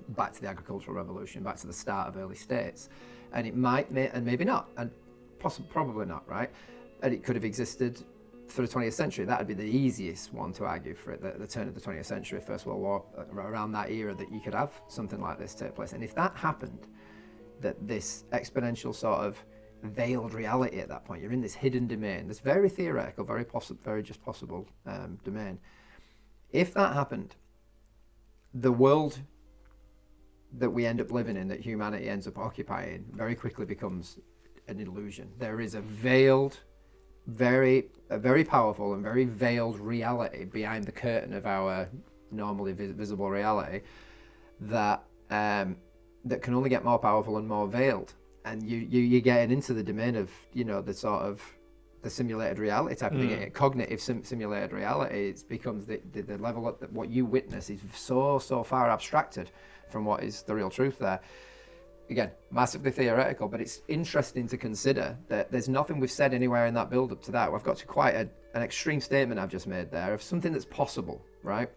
back to the agricultural revolution, back to the start of early states. And it might, and maybe not, and probably not, right? And it could have existed for the 20th century. That would be the easiest one to argue for it, the turn of the 20th century, First World War, around that era, that you could have something like this take place. And if that happened, that this exponential sort of veiled reality at that point, you're in this hidden domain, this very theoretical, very just possible domain. If that happened, the world that we end up living in, that humanity ends up occupying, very quickly becomes an illusion. There is a veiled, very powerful and very veiled reality behind the curtain of our normally visible reality that can only get more powerful and more veiled. And you're getting into the domain of the sort of the simulated reality type of thing, cognitive simulated reality. It becomes the level of what you witness is so far abstracted from what is the real truth there. Again, massively theoretical, but it's interesting to consider that there's nothing we've said anywhere in that build up to that. We've got to quite an extreme statement I've just made there of something that's possible, right?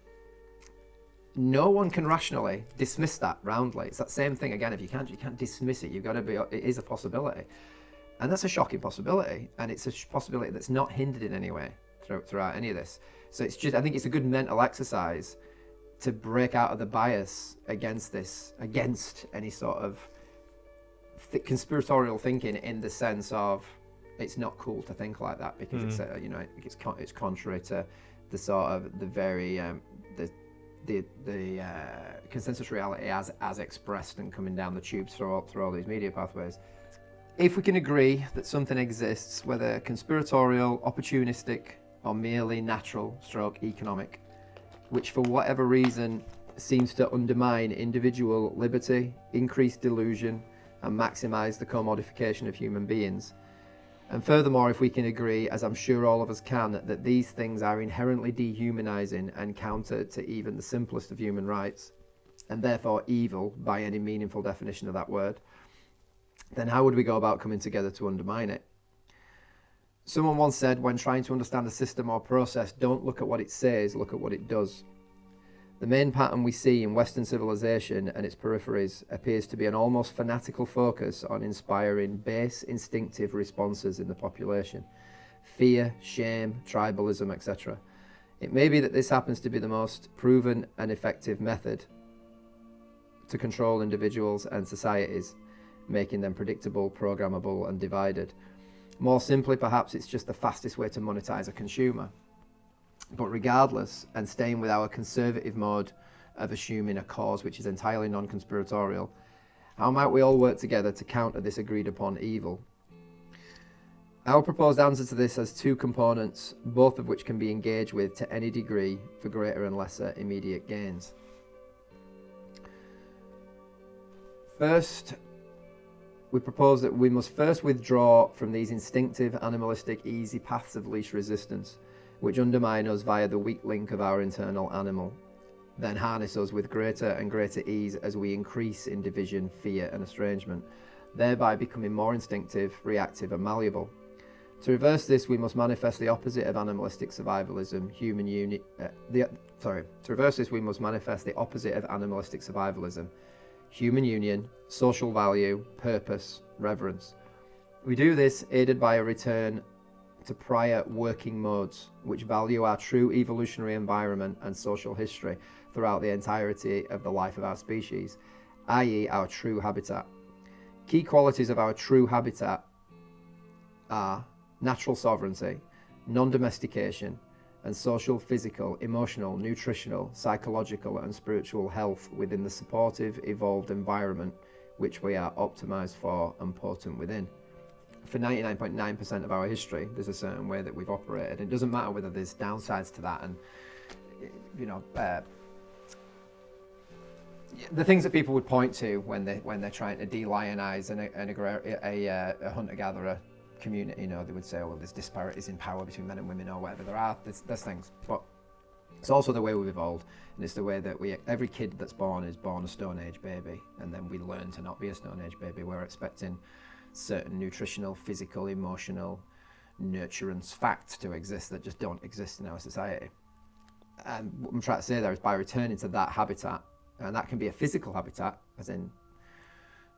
No one can rationally dismiss that roundly. It's that same thing again. If you can't dismiss it. You've got to be. It is a possibility, and that's a shocking possibility, and it's a possibility that's not hindered in any way throughout any of this. So it's just, I think it's a good mental exercise to break out of the bias against any sort of conspiratorial thinking, in the sense of it's not cool to think like that because it's contrary to the sort of the very the consensus reality as expressed and coming down the tubes through all these media pathways. If we can agree that something exists, whether conspiratorial, opportunistic, or merely natural / economic, which for whatever reason seems to undermine individual liberty, increase delusion, and maximize the commodification of human beings. And furthermore, if we can agree, as I'm sure all of us can, that these things are inherently dehumanizing and counter to even the simplest of human rights, and therefore evil by any meaningful definition of that word, then how would we go about coming together to undermine it? Someone once said, when trying to understand a system or process, don't look at what it says, look at what it does. The main pattern we see in Western civilization and its peripheries appears to be an almost fanatical focus on inspiring base instinctive responses in the population. Fear, shame, tribalism, etc. It may be that this happens to be the most proven and effective method to control individuals and societies, making them predictable, programmable, and divided. More simply, perhaps it's just the fastest way to monetize a consumer. But regardless, and staying with our conservative mode of assuming a cause which is entirely non-conspiratorial, how might we all work together to counter this agreed upon evil? Our proposed answer to this has two components, both of which can be engaged with to any degree for greater and lesser immediate gains. First, we propose that we must first withdraw from these instinctive, animalistic, easy paths of least resistance which undermine us via the weak link of our internal animal, then harness us with greater and greater ease as we increase in division, fear and estrangement, thereby becoming more instinctive, reactive and malleable. To reverse this, we must manifest the opposite of animalistic survivalism, human union. To reverse this, we must manifest the opposite of animalistic survivalism, human union, social value, purpose, reverence. We do this aided by a return to prior working modes, which value our true evolutionary environment and social history throughout the entirety of the life of our species, i.e. our true habitat. Key qualities of our true habitat are natural sovereignty, non-domestication, and social, physical, emotional, nutritional, psychological and spiritual health within the supportive, evolved environment which we are optimized for and potent within. For 99.9% of our history, there's a certain way that we've operated. It doesn't matter whether there's downsides to that, and the things that people would point to when they're trying to de-lionize a hunter-gatherer community, they would say, well, there's disparities in power between men and women or whatever. There's things, but it's also the way we've evolved, and it's the way that every kid that's born is born a Stone Age baby, and then we learn to not be a Stone Age baby. We're expecting certain nutritional, physical, emotional, nurturance facts to exist that just don't exist in our society. And what I'm trying to say there is by returning to that habitat, and that can be a physical habitat, as in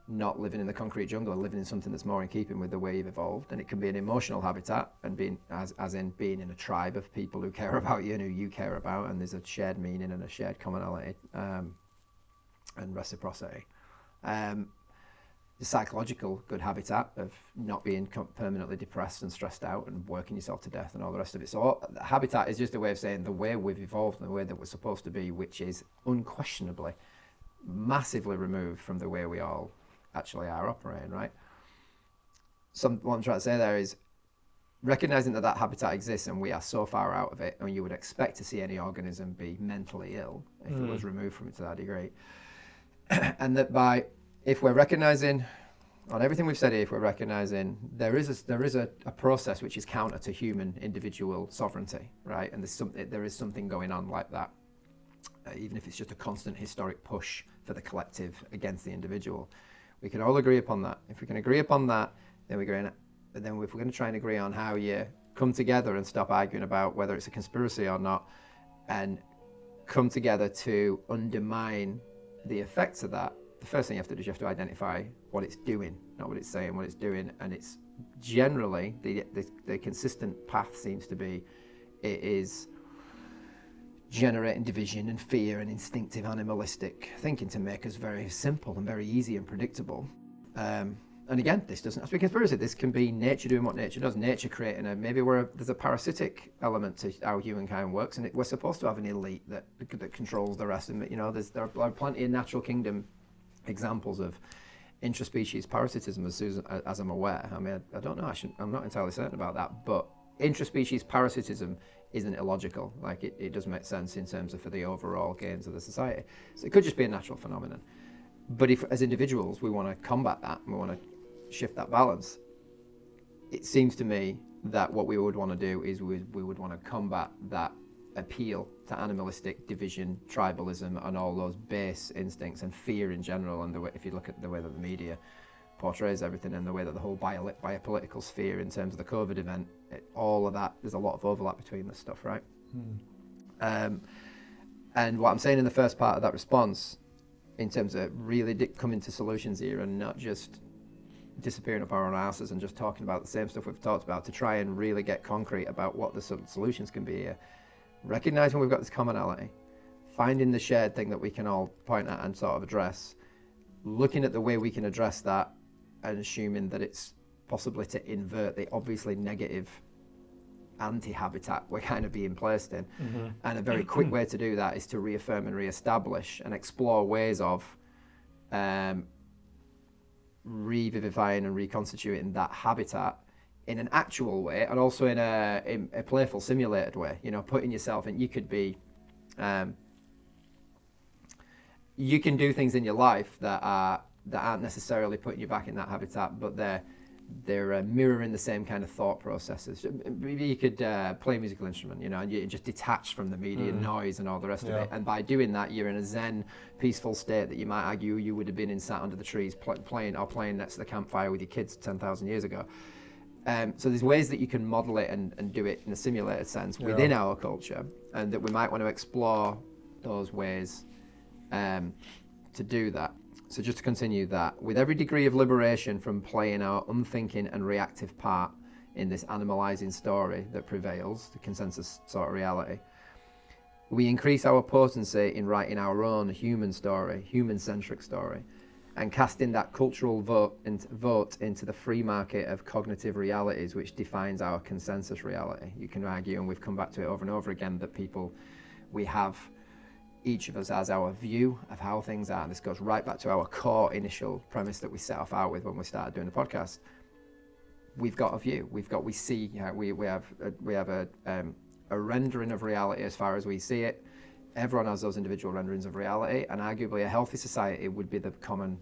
not living in the concrete jungle, living in something that's more in keeping with the way you've evolved, and it can be an emotional habitat, and being as in being in a tribe of people who care about you and who you care about, and there's a shared meaning and a shared commonality and reciprocity. The psychological good habitat of not being permanently depressed and stressed out and working yourself to death and all the rest of it. So habitat is just a way of saying the way we've evolved and the way that we're supposed to be, which is unquestionably massively removed from the way we all actually are operating, right? What I'm trying to say there is recognizing that habitat exists and we are so far out of it, and you would expect to see any organism be mentally ill if it was removed from it to that degree. And that if we're recognizing, on everything we've said here, if we're recognizing there is a process which is counter to human individual sovereignty, right? And there is something going on like that, even if it's just a constant historic push for the collective against the individual. We can all agree upon that. If we can agree upon that, then we're going. But then if we're going to try and agree on how you come together and stop arguing about whether it's a conspiracy or not, and come together to undermine the effects of that, the first thing you have to do is you have to identify what it's doing, not what it's saying, what it's doing. And it's generally, the consistent path seems to be, it is generating division and fear and instinctive animalistic thinking to make us very simple and very easy and predictable. And again, this doesn't have to be conspiracy. This can be nature doing what nature does. Nature creating there's a parasitic element to how humankind works, and we're supposed to have an elite that controls the rest. And there are plenty of natural kingdom examples of intraspecies parasitism, as I'm aware. I mean, I don't know. I'm not entirely certain about that, but intraspecies parasitism isn't illogical. Like it does make sense in terms of for the overall gains of the society. So it could just be a natural phenomenon. But if, as individuals, we want to combat that, and we want to shift that balance, it seems to me that what we would want to do is we would want to combat that appeal to animalistic division, tribalism, and all those base instincts and fear in general. And if you look at the way that the media portrays everything, and the way that the whole biopolitical sphere in terms of the COVID event, all of that, there's a lot of overlap between this stuff, right? And what I'm saying in the first part of that response, in terms of really coming to solutions here and not just disappearing up our own asses and just talking about the same stuff we've talked about, to try and really get concrete about what the solutions can be here. Recognizing we've got this commonality, finding the shared thing that we can all point at and sort of address, looking at the way we can address that, and assuming that it's possibly to invert the obviously negative anti-habitat we're kind of being placed in. And a very quick way to do that is to reaffirm and reestablish and explore ways of revivifying and reconstituting that habitat in an actual way, and also in a playful, simulated way. Putting yourself in. You could be, you can do things in your life that aren't necessarily putting you back in that habitat, but they're they're mirroring the same kind of thought processes. Maybe you could play a musical instrument, you know, and you're just detached from the media noise and all the rest of it. And by doing that, you're in a zen, peaceful state that you might argue you would have been in sat under the trees playing next to the campfire with your kids 10,000 years ago. So there's ways that you can model it and do it in a simulated sense within our culture, and that we might want to explore those ways to do that. So just to continue that, with every degree of liberation from playing our unthinking and reactive part in this animalizing story that prevails, the consensus sort of reality, we increase our potency in writing our own human story, human-centric story, and casting that cultural vote into the free market of cognitive realities, which defines our consensus reality. You can argue, and we've come back to it over and over again, that we have, each of us has our view of how things are. And this goes right back to our core initial premise that we set off out with when we started doing the podcast. We've got a view. We have a rendering of reality as far as we see it. Everyone has those individual renderings of reality, and arguably a healthy society would be the common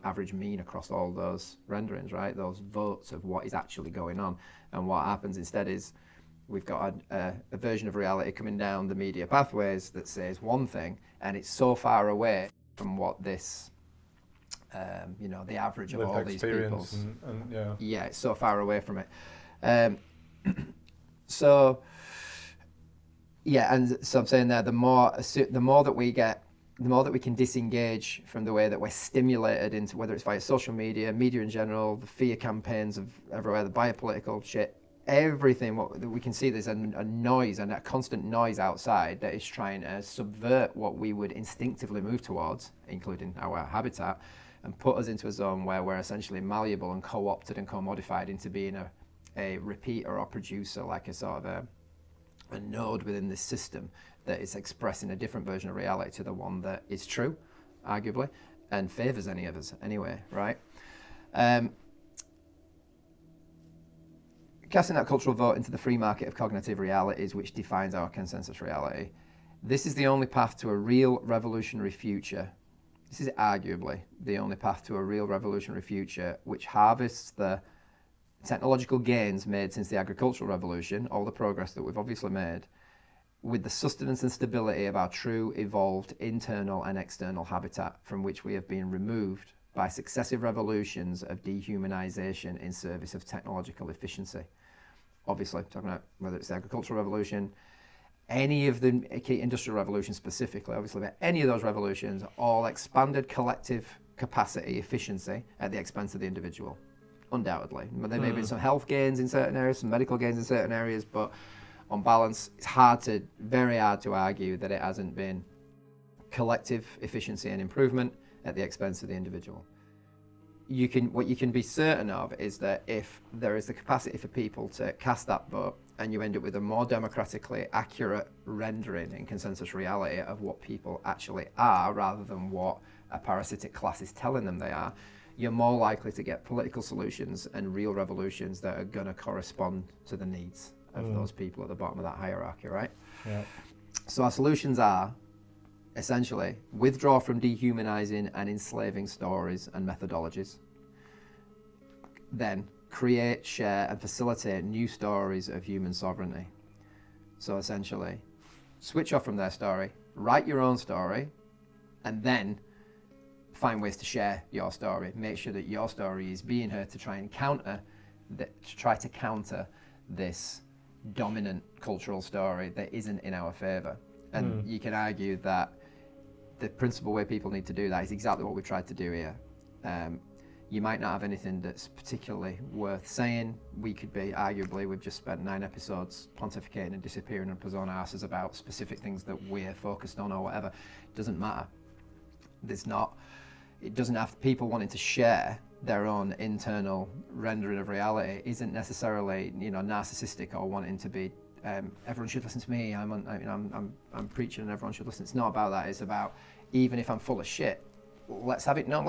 average mean across all those renderings, right? Those votes of what is actually going on. And what happens instead is we've got a version of reality coming down the media pathways that says one thing, and it's so far away from what this, the average of lived all these people's. and it's so far away from it. And so I'm saying there, the more that we get, the more that we can disengage from the way that we're stimulated into, whether it's via social media in general, the fear campaigns of everywhere, the biopolitical shit, everything, what we can see, there's a noise and a constant noise outside that is trying to subvert what we would instinctively move towards, including our habitat, and put us into a zone where we're essentially malleable and co-opted and co-modified into being a repeater or producer, like a sort of a node within this system that is expressing a different version of reality to the one that is true, arguably, and favors any of us anyway, right? Casting that cultural vote into the free market of cognitive realities, which defines our consensus reality. This is the only path to a real revolutionary future. This is arguably the only path to a real revolutionary future, which harvests the technological gains made since the agricultural revolution, all the progress that we've obviously made, with the sustenance and stability of our true, evolved, internal and external habitat, from which we have been removed by successive revolutions of dehumanization in service of technological efficiency. Obviously, talking about whether it's the agricultural revolution, any of the key industrial revolutions specifically, obviously, but any of those revolutions, all expanded collective capacity, efficiency at the expense of the individual, undoubtedly. There may have been some health gains in certain areas, some medical gains in certain areas, but on balance, it's very hard to argue that it hasn't been collective efficiency and improvement at the expense of the individual. What you can be certain of is that if there is the capacity for people to cast that vote, and you end up with a more democratically accurate rendering in consensus reality of what people actually are, rather than what a parasitic class is telling them they are, you're more likely to get political solutions and real revolutions that are going to correspond to the needs of those people at the bottom of that hierarchy, right? Yeah. So our solutions are, essentially, withdraw from dehumanizing and enslaving stories and methodologies. Then create, share, and facilitate new stories of human sovereignty. So essentially, switch off from their story, write your own story, and then find ways to share your story. Make sure that your story is being heard to try and counter this dominant cultural story that isn't in our favor. And you can argue that the principal way people need to do that is exactly what we've tried to do here. You might not have anything that's particularly worth saying. We could be, arguably, we've just spent 9 episodes pontificating and disappearing up our own asses about specific things that we're focused on or whatever. It doesn't matter. It doesn't have people wanting to share their own internal rendering of reality isn't necessarily, narcissistic or wanting to be everyone should listen to me. I'm preaching and everyone should listen. It's not about that. It's about, even if I'm full of shit, let's have it known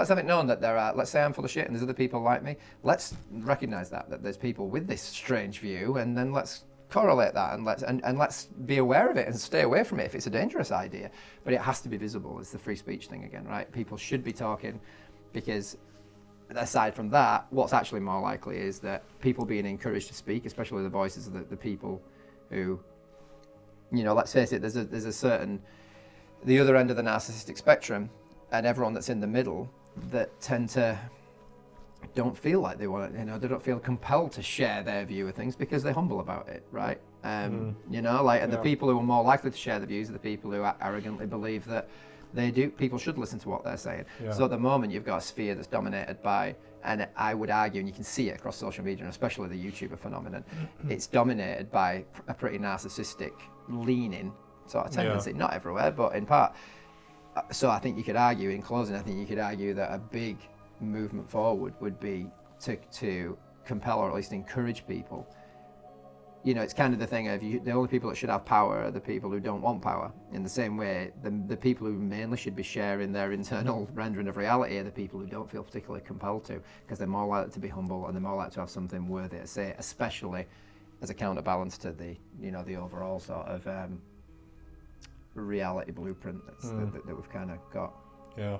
that there are, let's say I'm full of shit and there's other people like me. Let's recognize that there's people with this strange view, and then let's correlate that and let's be aware of it and stay away from it if it's a dangerous idea. But it has to be visible. It's the free speech thing again, right? People should be talking, because aside from that, what's actually more likely is that people being encouraged to speak, especially the voices of the people who, let's face it, there's a certain, the other end of the narcissistic spectrum, and everyone that's in the middle that tend to don't feel like they want it, they don't feel compelled to share their view of things because they're humble about it, right? The people who are more likely to share the views are the people who arrogantly believe that people should listen to what they're saying. Yeah. So at the moment you've got a sphere that's dominated by, and I would argue, and you can see it across social media, and especially the YouTuber phenomenon, it's dominated by a pretty narcissistic leaning sort of tendency, not everywhere, but in part. So I think you could argue, in closing, that a big movement forward would be to compel or at least encourage people. It's kind of the thing of the only people that should have power are the people who don't want power. In the same way, the people who mainly should be sharing their internal rendering of reality are the people who don't feel particularly compelled to, because they're more likely to be humble and they're more likely to have something worthy to say, especially as a counterbalance to the overall sort of reality blueprint that we've kind of got. Yeah.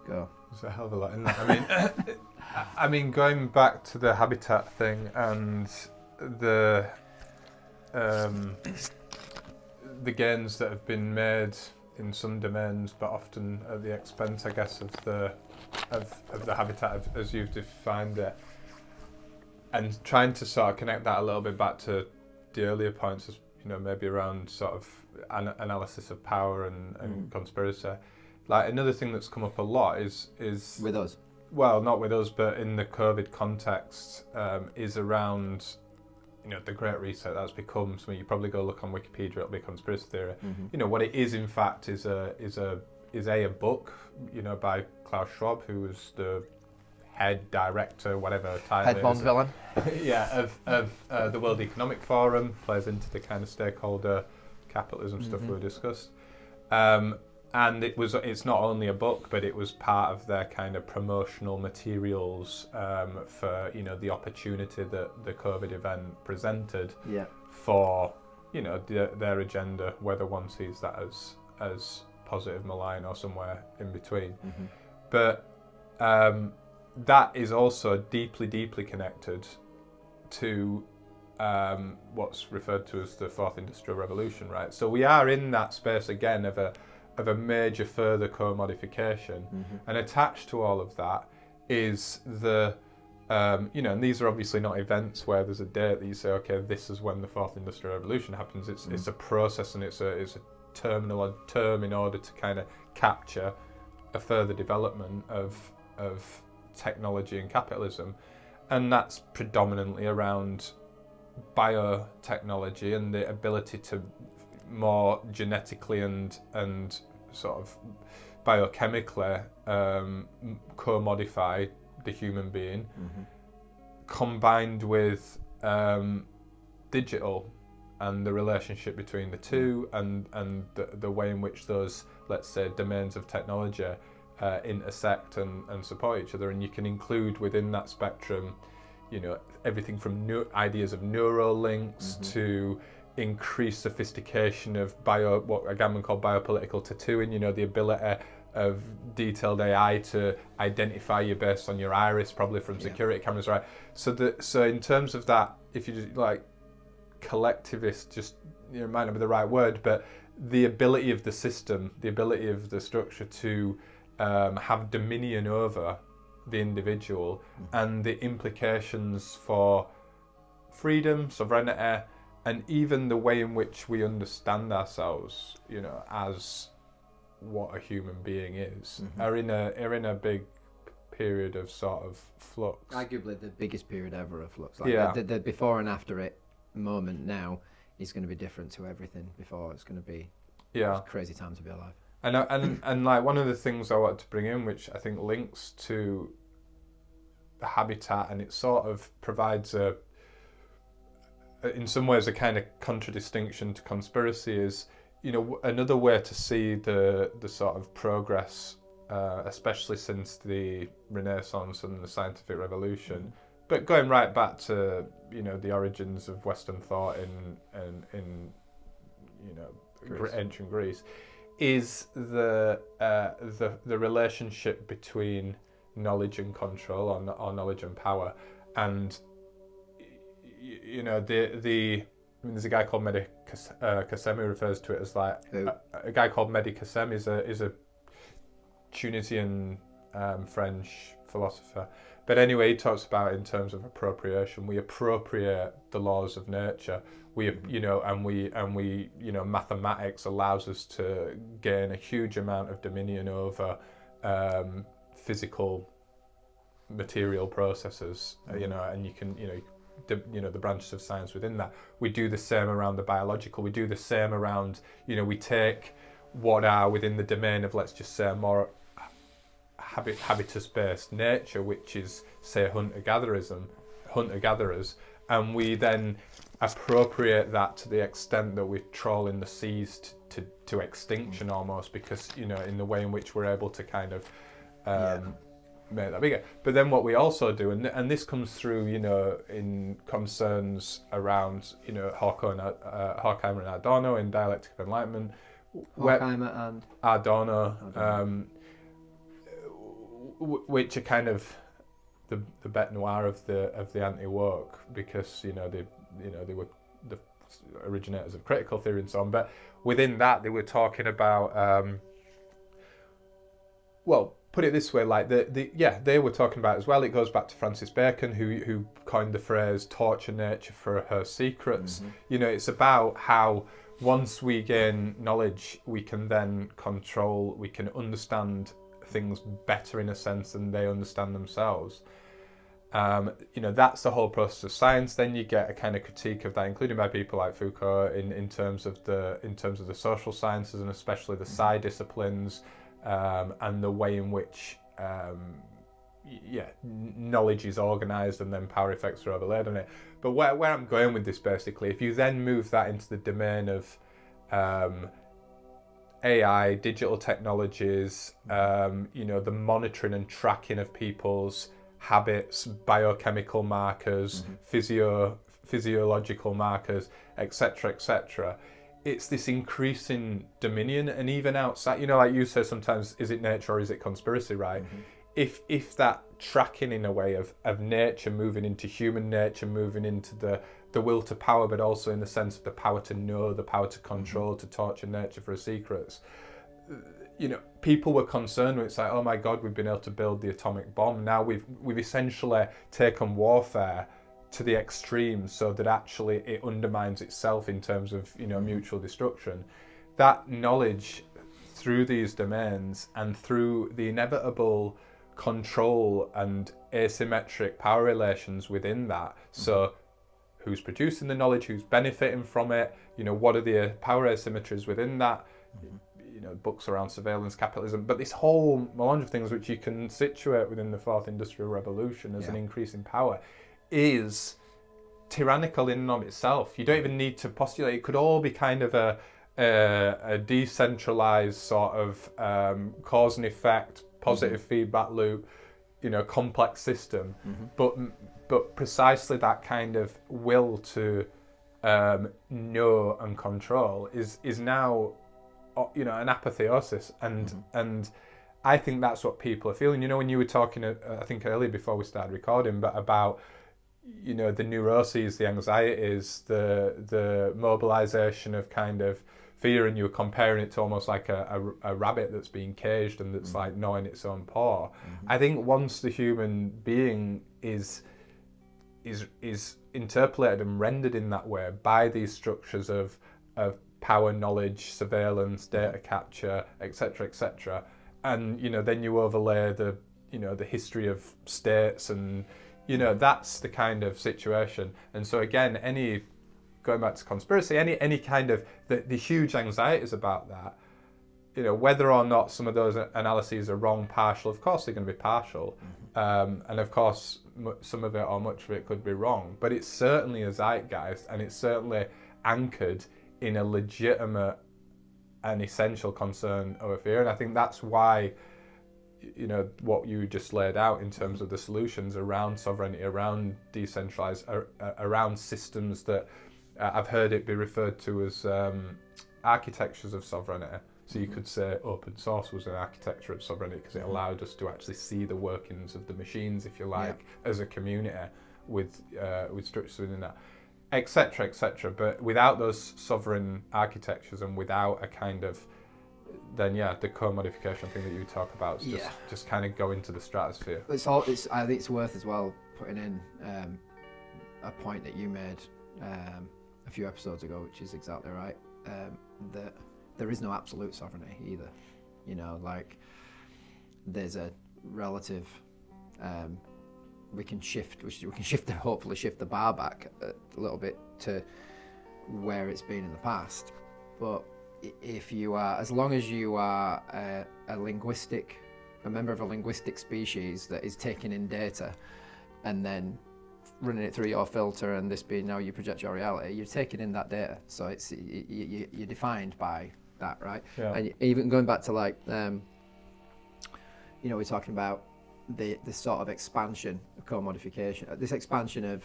Go. There's a hell of a lot in that. I mean, going back to the habitat thing and the gains that have been made in some domains, but often at the expense, I guess, of the habitat as you've defined it, and trying to sort of connect that a little bit back to the earlier points, maybe around sort of analysis of power and conspiracy. Like, another thing that's come up a lot is with us. Well, not with us, but in the COVID context, is around the Great Reset. That's become something. You probably go look on Wikipedia, it'll be a conspiracy theory. What it is, in fact, is a book, by Klaus Schwab, who was the head director, whatever title. Head Bond villain. Yeah, of the World Economic Forum, plays into the kind of stakeholder capitalism stuff we discussed. And it's not only a book, but it was part of their kind of promotional materials for the opportunity that the COVID event presented for their agenda, whether one sees that as positive, malign, or somewhere in between. But that is also deeply, deeply connected to what's referred to as the Fourth Industrial Revolution, right? So we are in that space again of a major further commodification, and attached to all of that is the and these are obviously not events where there's a date that you say, okay, this is when the Fourth Industrial Revolution happens. It's a process, and it's a term in order to kind of capture a further development of technology and capitalism, and that's predominantly around biotechnology and the ability to more genetically and sort of biochemically co-modify the human being, combined with digital and the relationship between the two, and the way in which those, let's say, domains of technology intersect and support each other. And you can include within that spectrum everything from ideas of neural links to increased sophistication of what Agamben called biopolitical tattooing, the ability of detailed AI to identify you based on your iris, probably from security cameras, right? So in terms of that, if you just like collectivist, just it might not be the right word, but the ability of the system, the ability of the structure to have dominion over the individual, and the implications for freedom, sovereignty, and even the way in which we understand ourselves, as what a human being is, are in a big period of sort of flux. Arguably the biggest period ever of flux. The before and after it moment now is going to be different to everything before. It's going to be a crazy time to be alive. And like one of the things I wanted to bring in, which I think links to the habitat, and it sort of provides in some ways a kind of contradistinction to conspiracy, is another way to see the sort of progress, especially since the Renaissance and the scientific revolution, but going right back to the origins of Western thought in ancient Greece, is the relationship between knowledge and control, or knowledge and power. And you know, there's a guy called Mehdi Kasemi who refers to it as like a guy called Mehdi Kasemi is a Tunisian French philosopher. But anyway, he talks about in terms of appropriation. We appropriate the laws of nature. Mathematics allows us to gain a huge amount of dominion over physical, material processes. And you can, the branches of science within that. We do the same around the biological. We do the same around, we take what are within the domain of, let's just say, more habitus-based nature, which is, say, hunter-gatherers, and we then appropriate that to the extent that we trawl in the seas to extinction almost, because, in the way in which we're able to kind of make that bigger. But then what we also do, and this comes through, in concerns around, Horkheimer and Adorno in Dialectic of Enlightenment. Horkheimer and Adorno. Which are kind of the bête noire of the anti-woke, because they were the originators of critical theory and so on. But within that, they were talking about put it this way, like they were talking about as well. It goes back to Francis Bacon, who coined the phrase "torture nature for her secrets." Mm-hmm. It's about how once we gain knowledge, we can then control, we can understand things better in a sense than they understand themselves. That's the whole process of science. Then you get a kind of critique of that, including by people like Foucault, in terms of the social sciences, and especially the psi disciplines, and the way in which knowledge is organized and then power effects are overlaid on it. But where I'm going with this, basically, if you then move that into the domain of AI, digital technologies, the monitoring and tracking of people's habits, biochemical markers, physiological markers, etc., it's this increasing dominion. And even outside, like you say sometimes, is it nature or is it conspiracy, right? Mm-hmm. If that tracking in a way of nature moving into human nature, moving into the will to power, but also in the sense of the power to know, the power to control, to torture nature for secrets. People were concerned with, it's like, oh my God, we've been able to build the atomic bomb. Now we've essentially taken warfare to the extreme, so that actually it undermines itself in terms of mutual destruction. That knowledge through these domains and through the inevitable control and asymmetric power relations within that. So who's producing the knowledge, who's benefiting from it, what are the power asymmetries within that, books around surveillance capitalism, but this whole melange of things which you can situate within the Fourth Industrial Revolution as an increase in power is tyrannical in and of itself. You don't even need to postulate. It could all be kind of a decentralized sort of cause and effect, positive feedback loop, complex system. But precisely that kind of will to know and control is now, an apotheosis, and I think that's what people are feeling. When you were talking, I think earlier before we started recording, but about the neuroses, the anxieties, the mobilization of kind of fear, and you were comparing it to almost like a rabbit that's being caged and that's like gnawing its own paw. I think once the human being is interpolated and rendered in that way by these structures of power, knowledge, surveillance, data capture, etc., and then you overlay the history of states, and that's the kind of situation. And so again, going back to conspiracy, any kind of the huge anxieties about that, whether or not some of those analyses are wrong, partial, of course they're going to be partial, and of course some of it or much of it could be wrong, but it's certainly a zeitgeist, and it's certainly anchored in a legitimate and essential concern over fear. And I think that's why what you just laid out in terms of the solutions around sovereignty, around decentralized, around systems that I've heard it be referred to as architectures of sovereignty, So you could say open source was an architecture of sovereignty because it allowed us to actually see the workings of the machines, if you like, as a community with structures within that, etc., etc. But without those sovereign architectures and without a kind of, then the co-modification thing that you talk about is just kind of go into the stratosphere. I think it's worth as well putting in a point that you made a few episodes ago, which is exactly right, that there is no absolute sovereignty either. You know, like there's a relative. We can hopefully shift the bar back a little bit to where it's been in the past. But if you are, as long as you are a member of a linguistic species that is taking in data and then running it through your filter, and this being now you project your reality, you're taking in that data. So it's you're defined by that, right? Yeah. And even going back to like, we're talking about the sort of expansion of co-modification. This expansion of,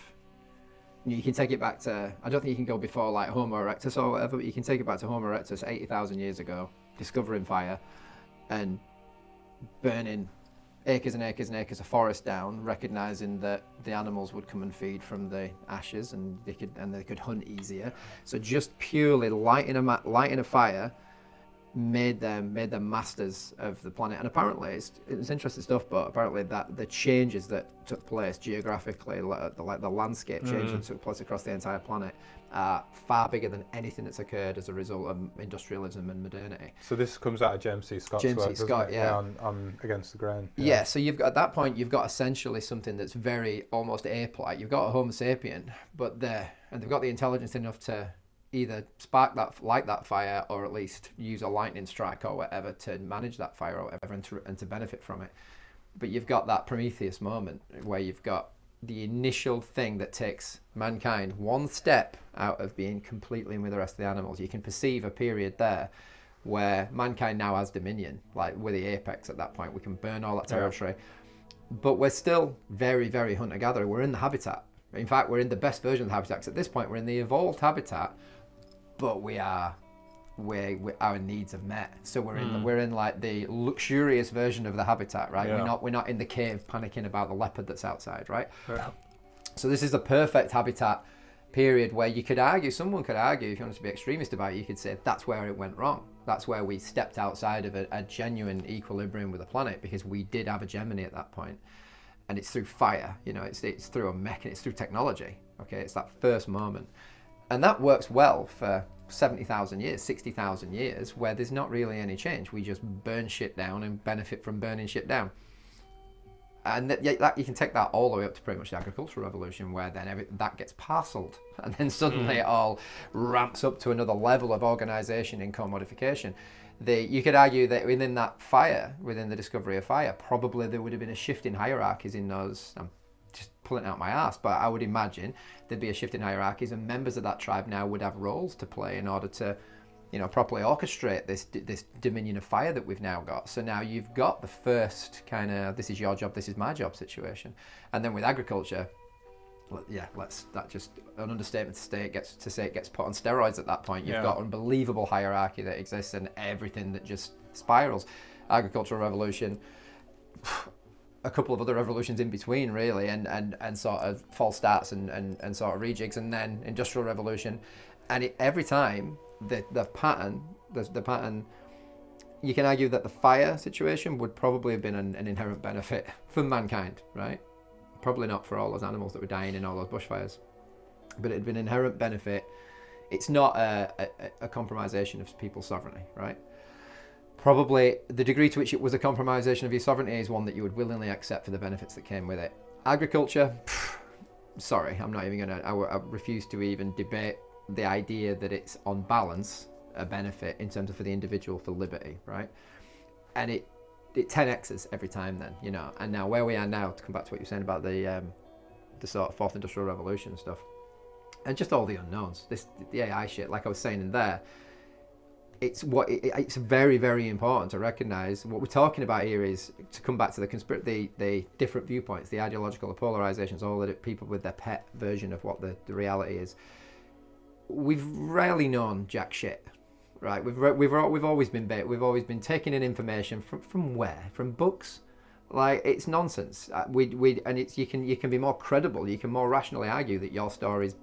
you can take it back to, I don't think you can go before like Homo erectus or whatever, but you can take it back to Homo erectus 80,000 years ago, discovering fire and burning acres and acres and acres of forest down, recognizing that the animals would come and feed from the ashes, and they could hunt easier. So just purely lighting a fire made them masters of the planet. And apparently it's interesting stuff, but apparently that the changes that took place geographically, the landscape changes that took place across the entire planet, are far bigger than anything that's occurred as a result of industrialism and modernity. So this comes out of James C. Scott's work, on Against the Grain. Yeah, so you've got, at that point, you've got essentially something that's very almost ape-like. You've got a Homo sapien, but they've got the intelligence enough to either light that fire, or at least use a lightning strike or whatever to manage that fire or whatever, and to benefit from it. But you've got that Prometheus moment where you've got the initial thing that takes mankind one step out of being completely in with the rest of the animals. You can perceive a period there where mankind now has dominion, like we're the apex at that point. We can burn all that territory, but we're still very, very hunter-gatherer. We're in the habitat. In fact, we're in the best version of the habitat, 'cause at this point we're in the evolved habitat, but our needs are met. So we're in like the luxurious version of the habitat, right? Yeah. We're not in the cave panicking about the leopard that's outside, right? Yeah. So this is the perfect habitat period where someone could argue, if you want to be extremist about it, you could say that's where it went wrong. That's where we stepped outside of a genuine equilibrium with the planet, because we did have hegemony at that point. And it's through fire, it's through it's through technology. Okay, it's that first moment. And that works well for 70,000 years, 60,000 years, where there's not really any change. We just burn shit down and benefit from burning shit down. And that you can take that all the way up to pretty much the agricultural revolution, where then that gets parceled, and then suddenly it all ramps up to another level of organization in co-modification. You could argue that within the discovery of fire, probably there would have been a shift in hierarchies in those. I'm just pulling it out my ass, but I would imagine there'd be a shift in hierarchies, and members of that tribe now would have roles to play in order to, properly orchestrate this dominion of fire that we've now got. So now you've got the first kind of, this is your job, this is my job situation. And then with agriculture, that's just an understatement to say it gets put on steroids at that point. You've got unbelievable hierarchy that exists, and everything that just spirals. Agricultural revolution, a couple of other revolutions in between, really, and sort of false starts and sort of rejigs, and then industrial revolution. And every time the pattern, you can argue that the fire situation would probably have been an inherent benefit for mankind, right? Probably not for all those animals that were dying in all those bushfires, but it had been an inherent benefit. It's not a compromisation of people's sovereignty, right? Probably the degree to which it was a compromisation of your sovereignty is one that you would willingly accept for the benefits that came with it. Agriculture, sorry, I'm not even gonna, I refuse to even debate the idea that it's on balance a benefit in terms of for the individual, for liberty, right? And it 10x's every time then, and now where we are now, to come back to what you're saying about the sort of fourth industrial revolution stuff, and just all the unknowns, the AI shit, like I was saying in there, it's very, very important to recognize what we're talking about here is to come back to the different viewpoints, the ideological, the polarizations, all the people with their pet version of what the reality is. We've rarely known jack shit right? We've always been taking in information from where? From books. Like, it's nonsense. And it's you can be more credible. You can more rationally argue that your story is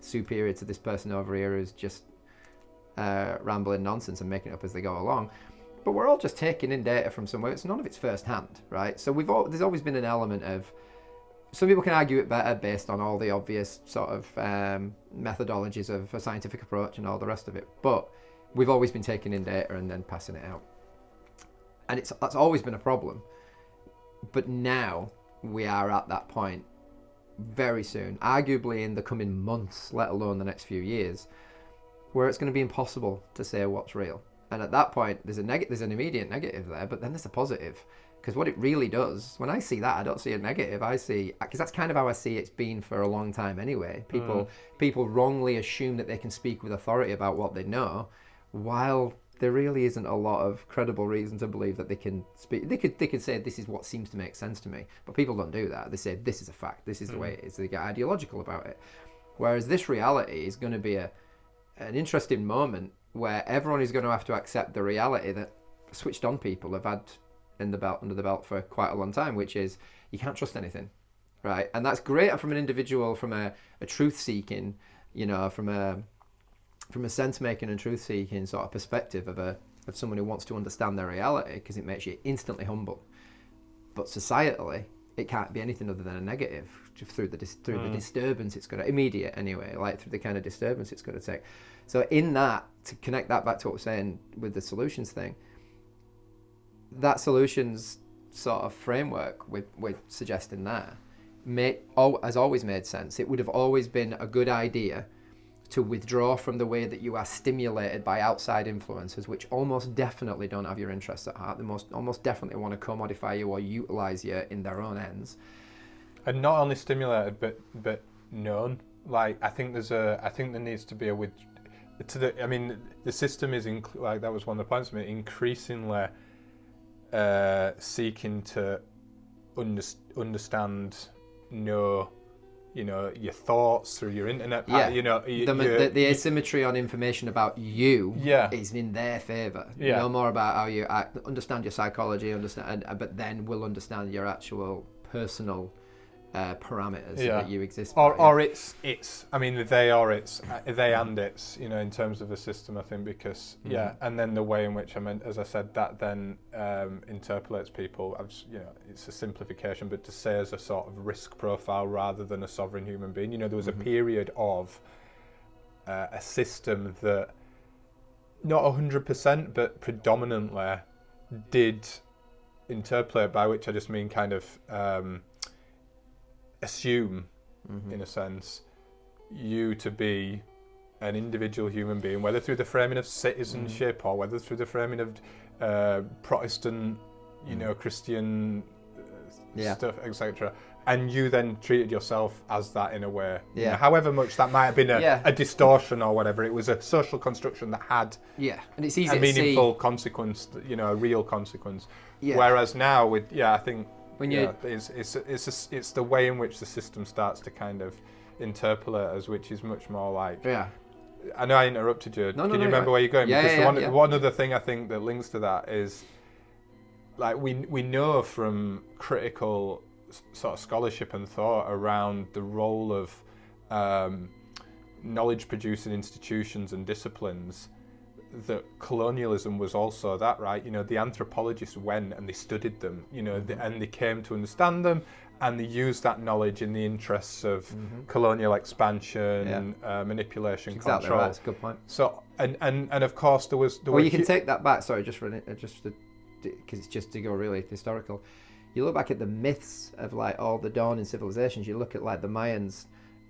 superior to this person over here who's just rambling nonsense and making it up as they go along. But we're all just taking in data from somewhere. It's none of it's first hand, right? So there's always been an element of, some people can argue it better based on all the obvious sort of methodologies of a scientific approach and all the rest of it. But we've always been taking in data and then passing it out, and that's always been a problem. But now we are at that point very soon, arguably in the coming months, let alone the next few years, where it's going to be impossible to say what's real. And at that point, there's an immediate negative there, but then there's a positive. Because what it really does, when I see that, I don't see a negative. I see, because that's kind of how I see it's been for a long time anyway. People wrongly assume that they can speak with authority about what they know, while there really isn't a lot of credible reason to believe that they can speak. They could say, this is what seems to make sense to me, but people don't do that. They say, this is a fact, this is the way it is. They get ideological about it. Whereas this reality is going to be an interesting moment where everyone is going to have to accept the reality that switched on people have had under the belt for quite a long time, which is you can't trust anything, right? And that's great from an individual, from a truth seeking, from a sense making and truth seeking sort of perspective of someone who wants to understand their reality, because it makes you instantly humble. But societally, it can't be anything other than a negative, just through the disturbance it's going to, immediate anyway, like through the kind of disturbance it's going to take. So in that, to connect that back to what we're saying with the solutions thing, that solutions sort of framework we're suggesting there has always made sense. It would have always been a good idea to withdraw from the way that you are stimulated by outside influences, which almost definitely don't have your interests at heart. They almost definitely want to commodify you or utilize you in their own ends. And not only stimulated, but known. Like, I think there needs to be the system is like that was one of the points of it, increasingly seeking to understand, know, your thoughts through your internet. The asymmetry on information about you is in their favour. Yeah. Know more about how you act, understand your psychology, but then we'll understand your actual personal parameters that you exist by. Or it's they and it's, in terms of the system, I think, because and then the way in which, as I said, that then interpolates people as, it's a simplification, but to say as a sort of risk profile rather than a sovereign human being. There was a period of a system that not 100% but predominantly did interpolate, by which I just mean kind of assume, in a sense, you to be an individual human being, whether through the framing of citizenship or whether through the framing of Protestant, Christian stuff, etc. And you then treated yourself as that in a way. However much that might have been a distortion or whatever, it was a social construction that had and it's easy a meaningful consequence, a real consequence. Whereas now, I think. It's the way in which the system starts to kind of interpolate us, which is much more like. I know I interrupted you. Can you remember where you're going? Because one other thing I think that links to that is, like, we know from critical sort of scholarship and thought around the role of knowledge-producing institutions and disciplines, that colonialism was also that, right? The anthropologists went and they studied them, and they came to understand them, and they used that knowledge in the interests of colonial expansion, manipulation, exactly control. Right. That's a good point. So, and of course there was. You can take that back. Sorry, because it's just to go really historical. You look back at the myths of like all the dawning civilizations. You look at like the Mayans'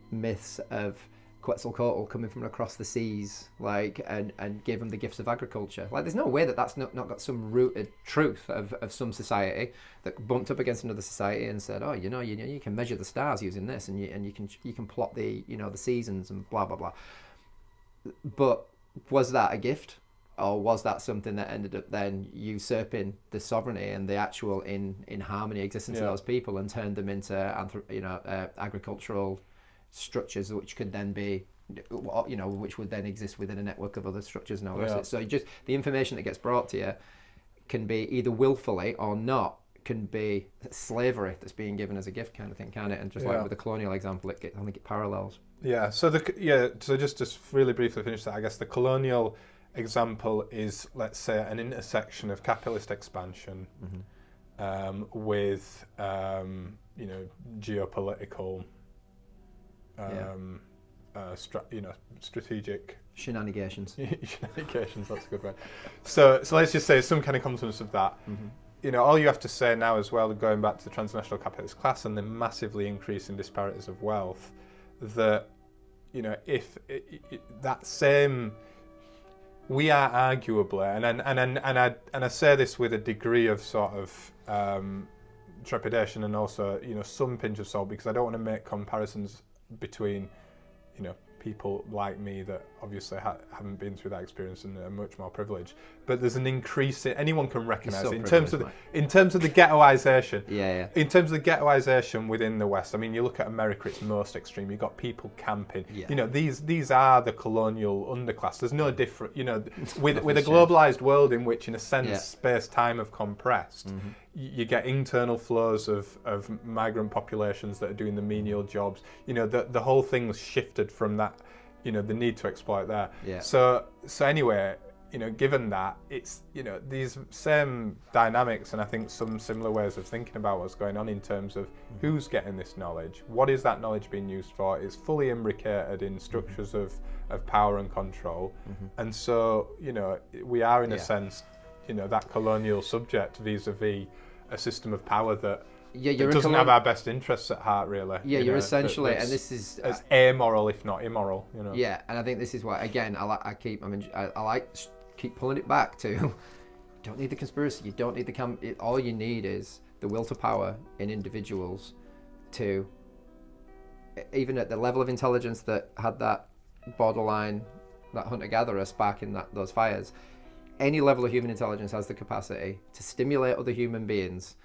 myths of Quetzalcoatl coming from across the seas, like, and gave them the gifts of agriculture. Like, there's no way that's not got some rooted truth of some society that bumped up against another society and said, you can measure the stars using this, and you can plot the the seasons and blah blah blah. But was that a gift, or was that something that ended up then usurping the sovereignty and the actual in harmony existence of those people and turned them into agricultural structures which could then be which would then exist within a network of other structures and all the rest Yeah. of it. So just the information that gets brought to you can be either willfully or not, can be slavery that's being given as a gift kind of thing, can it? And just like Yeah. with the colonial example, I think it parallels. Yeah. So so just to really briefly finish that, I guess the colonial example is, let's say, an intersection of capitalist expansion with geopolitical strategic Shenanigans. shenanigans. That's a good word. So let's just say some kind of consequence of that. All you have to say now as well, going back to the transnational capitalist class and the massively increasing disparities of wealth, that if that same, we are arguably, and I say this with a degree of sort of trepidation and also some pinch of salt, because I don't want to make comparisons between people like me that obviously haven't been through that experience and are much more privileged. But there's an increase in, anyone can recognise So it in terms of the ghettoisation. Yeah. In terms of the ghettoisation within the West, I mean, you look at America, it's most extreme. You've got people camping. Yeah. These are the colonial underclass. There's no different. With a globalised world in which, in a sense, space-time have compressed. You get internal flows of migrant populations that are doing the menial jobs. The whole thing's shifted from that, the need to exploit there. Yeah. So anyway, given that, it's these same dynamics, and I think some similar ways of thinking about what's going on in terms of who's getting this knowledge, what is that knowledge being used for? It's fully imbricated in structures of power and control, and so we are in a sense, that colonial subject vis-a-vis a system of power that doesn't have our best interests at heart, really. Yeah, you're essentially, and this is as amoral, if not immoral. Yeah, and I think this is why, again, I keep pulling it back to, you don't need the conspiracy, you don't need all you need is the will to power in individuals to, even at the level of intelligence that had that borderline, that hunter-gatherer sparking those fires. Any level of human intelligence has the capacity to stimulate other human beings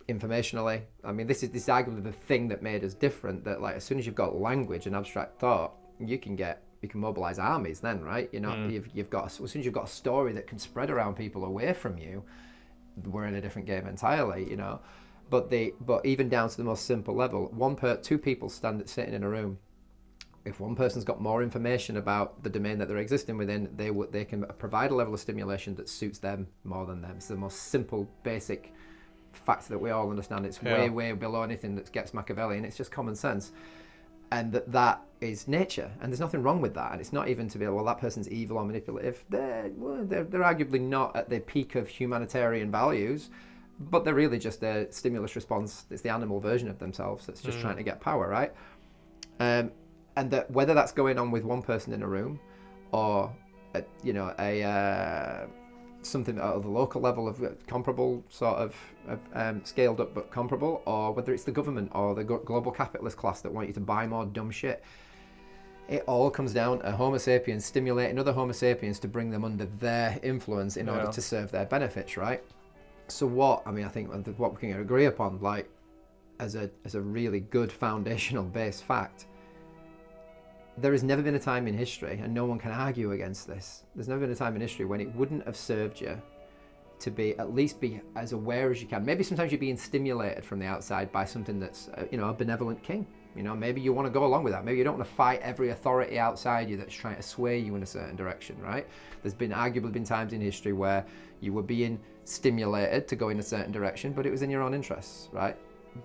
informationally. I mean, this is arguably the thing that made us different, that like as soon as you've got language and abstract thought, you can mobilize armies then, right? You've got, as soon as you've got a story that can spread around people away from you, we're in a different game entirely, But even down to the most simple level, two people sitting in a room. If one person's got more information about the domain that they're existing within, they can provide a level of stimulation that suits them more than them. It's the most simple, basic fact that we all understand. It's way below anything that gets Machiavellian. It's just common sense. And that is nature. And there's nothing wrong with that. And it's not even to be, well, that person's evil or manipulative. They're arguably not at the peak of humanitarian values, but they're really just a stimulus response. It's the animal version of themselves that's just trying to get power, right? And that whether that's going on with one person in a room, or something at the local level of comparable sort of scaled up but comparable, or whether it's the government or the global capitalist class that want you to buy more dumb shit, it all comes down to Homo sapiens stimulating other Homo sapiens to bring them under their influence in order to serve their benefits, right? So I think what we can agree upon, like as a really good foundational base fact, there has never been a time in history, and no one can argue against this, there's never been a time in history when it wouldn't have served you to at least be as aware as you can. Maybe sometimes you're being stimulated from the outside by something that's, a benevolent king. Maybe you want to go along with that. Maybe you don't want to fight every authority outside you that's trying to sway you in a certain direction, right? There's arguably been times in history where you were being stimulated to go in a certain direction, but it was in your own interests, right?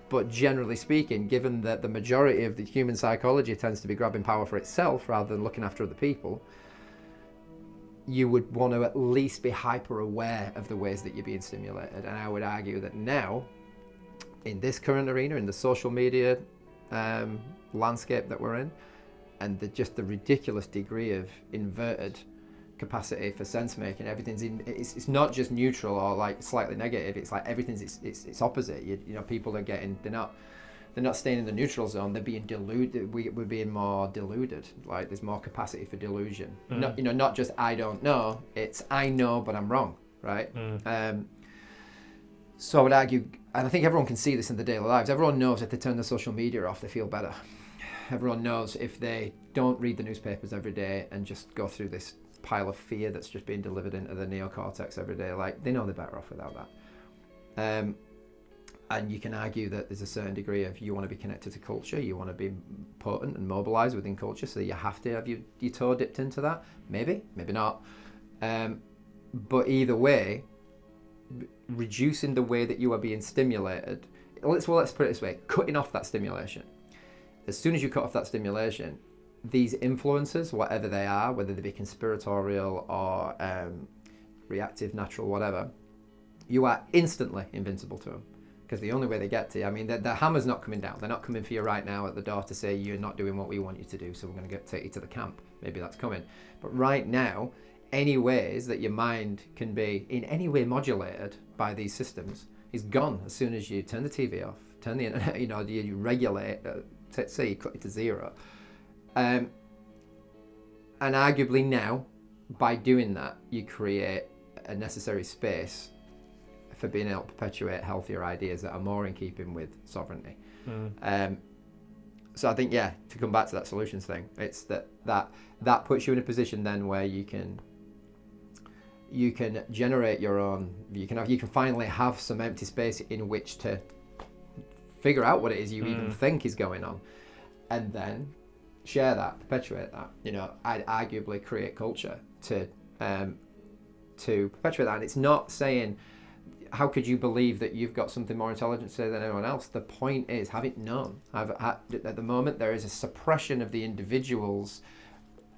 But generally speaking, given that the majority of the human psychology tends to be grabbing power for itself rather than looking after other people, you would want to at least be hyper aware of the ways that you're being stimulated. And I would argue that now, in this current arena, in the social media landscape that we're in, and just the ridiculous degree of inverted capacity for sense making, it's not just neutral or like slightly negative, it's like everything's it's opposite. People are they're not staying in the neutral zone, they're being deluded. We're being more deluded, like there's more capacity for delusion. Not just I don't know, it's I know but I'm wrong, right? So I would argue, and I think everyone can see this in their daily lives, everyone knows if they turn the social media off they feel better. everyone knows if they don't read the newspapers every day and just go through this pile of fear that's just being delivered into the neocortex every day, like, they know they're better off without that. And you can argue that there's a certain degree of, you want to be connected to culture, you want to be potent and mobilized within culture, so you have to have your toe dipped into that. Maybe not. But either way, reducing the way that you are being stimulated, let's put it this way, cutting off that stimulation. As soon as you cut off that stimulation, these influences, whatever they are, whether they be conspiratorial or reactive, natural, whatever, you are instantly invincible to them. Because the only way they get to you, I mean, the hammer's not coming down. They're not coming for you right now at the door to say you're not doing what we want you to do, so we're going to take you to the camp. Maybe that's coming. But right now, any ways that your mind can be in any way modulated by these systems is gone as soon as you turn the TV off, turn the internet, you regulate, say you cut it to zero. And arguably now, by doing that, you create a necessary space for being able to perpetuate healthier ideas that are more in keeping with sovereignty. So I think, to come back to that solutions thing, it's that puts you in a position then where you can generate your own, you can finally have some empty space in which to figure out what it is you even think is going on, and then share that, perpetuate that. I'd arguably create culture to perpetuate that. And it's not saying, how could you believe that you've got something more intelligent to say than anyone else? The point is, have it known. At the moment, there is a suppression of the individual's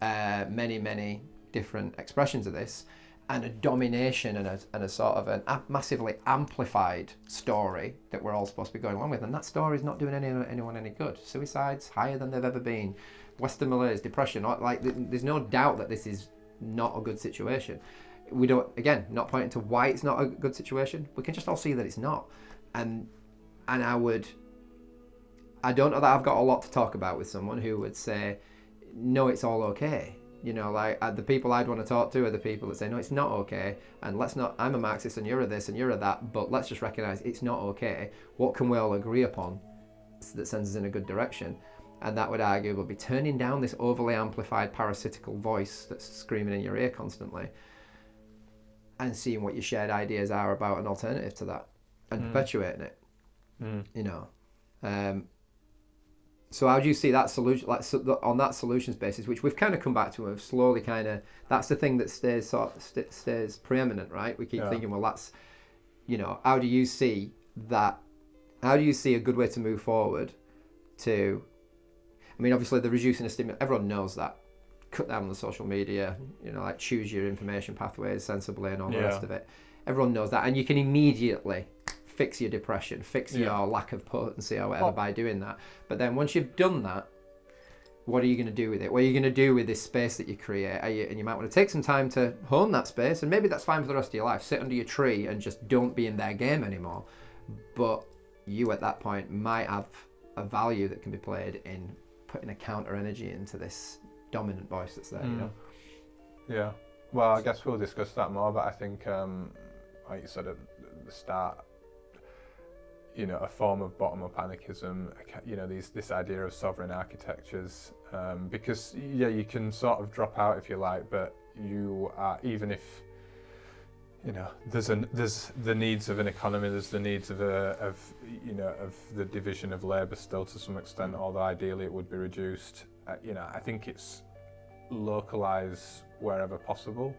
many different expressions of this, and a domination and a sort of a massively amplified story that we're all supposed to be going along with. And that story is not doing anyone any good. Suicides higher than they've ever been. Western malaise, depression. There's no doubt that this is not a good situation. We don't, again, not pointing to why it's not a good situation. We can just all see that it's not. And I don't know that I've got a lot to talk about with someone who would say, no, it's all okay. The people I'd want to talk to are the people that say, no, it's not okay. And I'm a Marxist and you're a this and you're a that, but let's just recognize it's not okay. What can we all agree upon that sends us in a good direction? And that would arguably be turning down this overly amplified parasitical voice that's screaming in your ear constantly, and seeing what your shared ideas are about an alternative to that, and perpetuating it. So how do you see that solution, on that solutions basis, which we've kind of come back to, and slowly that's the thing that stays preeminent, right? We keep thinking, well, that's, how do you see that? How do you see a good way to move forward to, obviously the reducing of stimulus, everyone knows that. Cut down on the social media, choose your information pathways sensibly and all the rest of it. Everyone knows that, and you can immediately fix your depression, fix your lack of potency or whatever by doing that. But then once you've done that, what are you going to do with it? What are you going to do with this space that you create? And you might want to take some time to hone that space, and maybe that's fine for the rest of your life. Sit under your tree and just don't be in their game anymore. But you at that point might have a value that can be played in putting a counter energy into this dominant voice that's there. Yeah, well, I guess we'll discuss that more, but I think like you said at the start, a form of bottom-up anarchism, this idea of sovereign architectures, because you can sort of drop out if you like, but you are, even if there's the needs of an economy, there's the needs of the division of labour still to some extent, although ideally it would be reduced. I think it's localise wherever possible,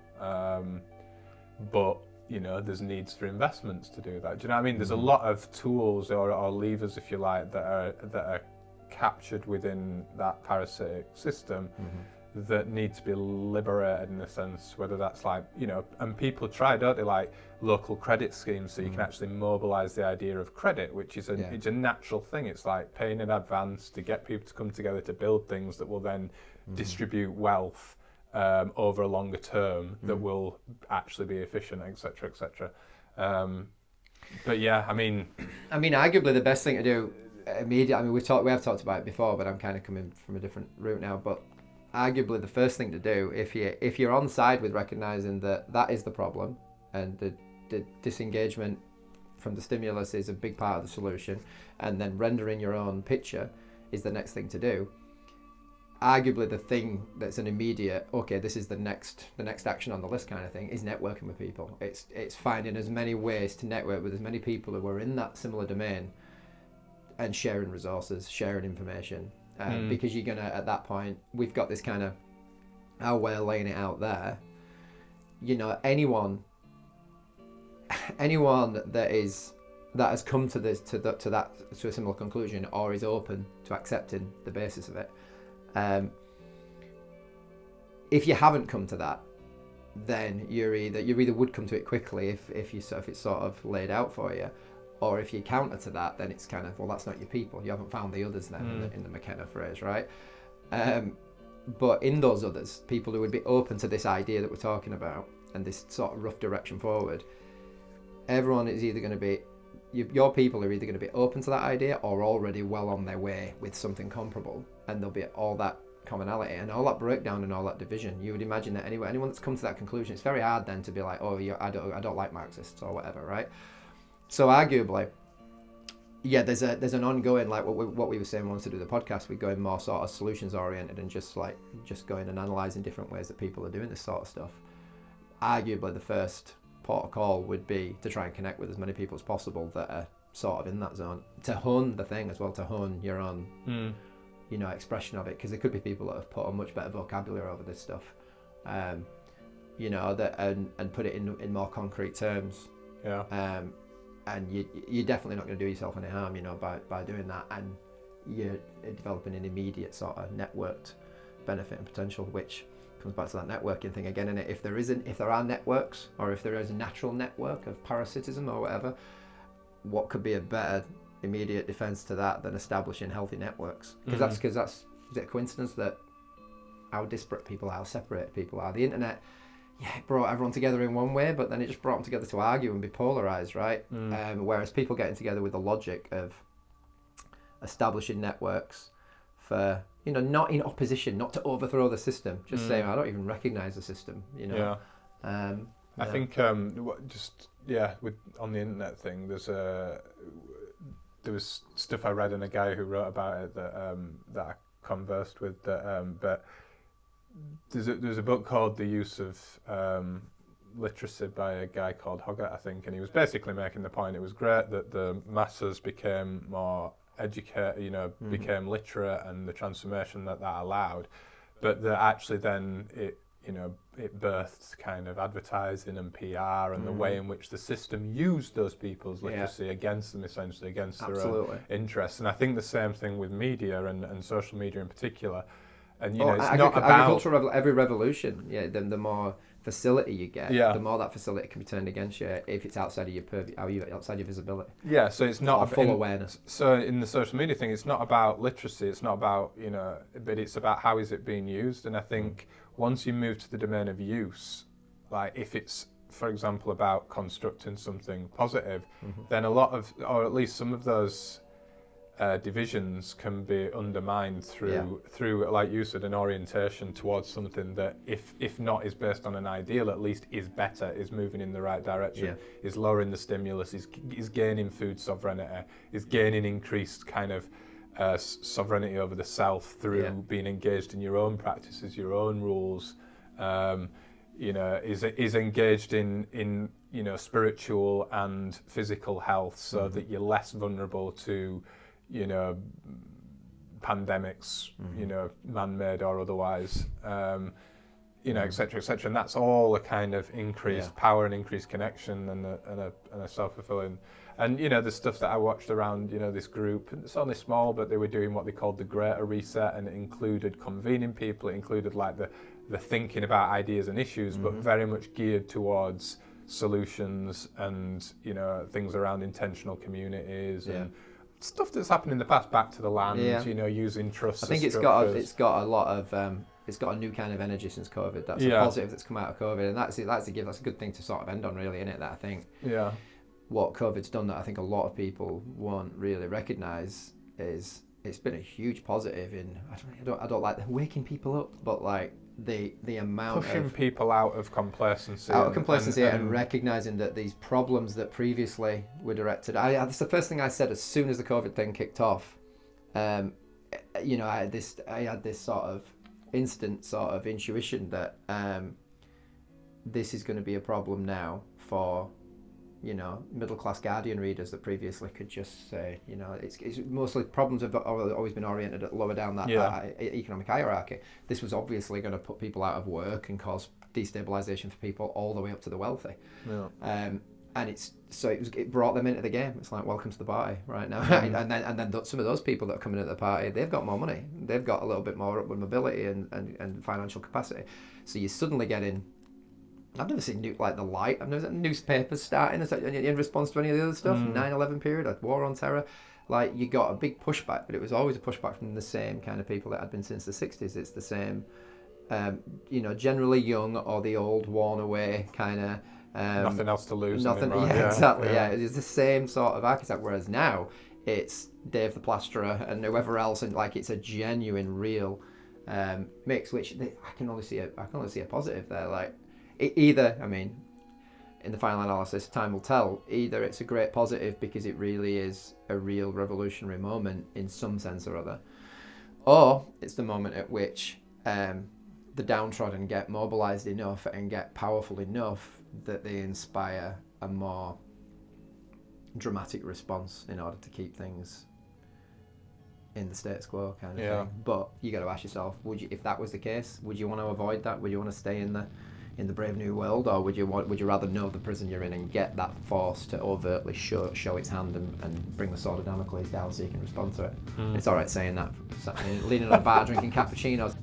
but there's needs for investments to do that. Do you know what I mean? There's a lot of tools or levers, if you like, that are captured within that parasitic system that need to be liberated in a sense, whether that's and people try, don't they, like local credit schemes, so you can actually mobilise the idea of credit, which is it's a natural thing. It's like paying in advance to get people to come together to build things that will then distribute wealth over a longer term that will actually be efficient, etc., etc. But arguably the best thing to do immediately. We have talked about it before, but I'm kind of coming from a different route now. But arguably the first thing to do, if you're on side with recognizing that is the problem, and the disengagement from the stimulus is a big part of the solution, and then rendering your own picture is the next thing to do, arguably the thing that's an immediate, okay, this is the next action on the list kind of thing, is networking with people. It's finding as many ways to network with as many people who are in that similar domain and sharing resources, sharing information. Because you're gonna, at that point, we've got this kind of, our way of laying it out there, you know, anyone that has come to a similar conclusion or is open to accepting the basis of it, if you haven't come to that, then you either would come to it quickly if it's sort of laid out for you, or if you counter to that, then it's kind of, well, that's not your people. You haven't found the others then, in the McKenna phrase, right? But in those others, people who would be open to this idea that we're talking about and this sort of rough direction forward, everyone is either going to be, your people are either going to be open to that idea or already well on their way with something comparable, and there'll be all that commonality and all that breakdown and all that division. You would imagine that anyone that's come to that conclusion, it's very hard then to be like, oh, I don't like Marxists or whatever, right? So arguably, yeah, there's an ongoing, like what we were saying once to do the podcast, we're going more sort of solutions oriented and just going and analysing different ways that people are doing this sort of stuff. Arguably the first port of call would be to try and connect with as many people as possible that are sort of in that zone, to hone the thing as well, to hone your own you know, expression of it, because there could be people that have put a much better vocabulary over this stuff, you know, that and put it in more concrete terms. And you're definitely not going to do yourself any harm, you know, by doing that, and you're developing an immediate sort of networked benefit and potential, which comes back to that networking thing again. And if there are networks, or if there is a natural network of parasitism or whatever, what could be a better immediate defense to that than establishing healthy networks? Because that's is it a coincidence that how disparate people are, how separated people are? The internet, yeah, it brought everyone together in one way, but then it just brought them together to argue and be polarised, right? Whereas people getting together with the logic of establishing networks for, you know, not in opposition, not to overthrow the system, just saying, I don't even recognise the system, you know. I think with on the internet thing, there was stuff I read in a guy who wrote about it that I conversed with, but there's a book called The Use of Literacy by a guy called Hoggart, I think, and he was basically making the point it was great that the masses became more educated, you know, became literate, and the transformation that allowed, but that actually then it birthed kind of advertising and PR and the way in which the system used those people's literacy against them, essentially against their own interests. And I think the same thing with media and social media in particular. And you know, it's not about agricultural every revolution. Yeah, the more facility you get, the more that facility can be turned against you if it's outside of your purview, outside your visibility. Yeah, so it's not full awareness. So in the social media thing, it's not about literacy. It's not about, you know, but it's about how is it being used. And I think once you move to the domain of use, like if it's, for example, about constructing something positive, then a lot of, or at least some of those divisions can be undermined through, like you said, an orientation towards something that, if not is based on an ideal, at least is better, is moving in the right direction, is lowering the stimulus, is gaining food sovereignty, is gaining increased kind of sovereignty over the self through being engaged in your own practices, your own rules, you know, is engaged in you know, spiritual and physical health, so that you're less vulnerable to, you know, pandemics, you know, man-made or otherwise, you know, etc., etc. And that's all a kind of increased power and increased connection and a self-fulfilling. And, you know, the stuff that I watched around, you know, this group, it's only small, but they were doing what they called the Greater Reset, and it included convening people, it included like the thinking about ideas and issues, but very much geared towards solutions and, you know, things around intentional communities and stuff that's happened in the past, back to the land, you know, using trust. I think it's got a lot of it's got a new kind of energy since COVID. That's a positive that's come out of COVID, and that's a good thing to sort of end on, really, isn't it? That I think what COVID's done that I think a lot of people won't really recognise is it's been a huge positive in, I don't like waking people up, but like the amount pushing of people out of complacency and recognising that these problems that previously were directed, that's the first thing I said as soon as the COVID thing kicked off. you know, I had this sort of instant sort of intuition that this is going to be a problem now for, you know, middle class Guardian readers that previously could just say, you know, it's mostly problems have always been oriented at lower down that economic hierarchy. This was obviously going to put people out of work and cause destabilization for people all the way up to the wealthy. And it brought them into the game. It's like, welcome to the party right now. and then some of those people that are coming into the party, they've got more money, they've got a little bit more upward mobility and financial capacity. So you're suddenly getting, I've never seen I've never seen newspapers starting in response to any of the other stuff. 9/11 period, like war on terror. Like, you got a big pushback, but it was always a pushback from the same kind of people that had been since the 60s. It's the same, you know, generally young or the old worn away kind of. Nothing else to lose. Exactly. It's the same sort of archetype. Whereas now it's Dave the Plasterer and whoever else, and like it's a genuine, real mix. Which I can only see a positive there. Like either, I mean, in the final analysis, time will tell. Either it's a great positive because it really is a real revolutionary moment in some sense or other, or it's the moment at which the downtrodden get mobilized enough and get powerful enough that they inspire a more dramatic response in order to keep things in the status quo kind of thing. But you got to ask yourself, if that was the case, would you want to avoid that? Would you want to stay in the brave new world, or would you rather know the prison you're in and get that force to overtly show its hand and bring the sword of Damocles down so you can respond to it? It's all right saying that, leaning on a bar drinking cappuccinos.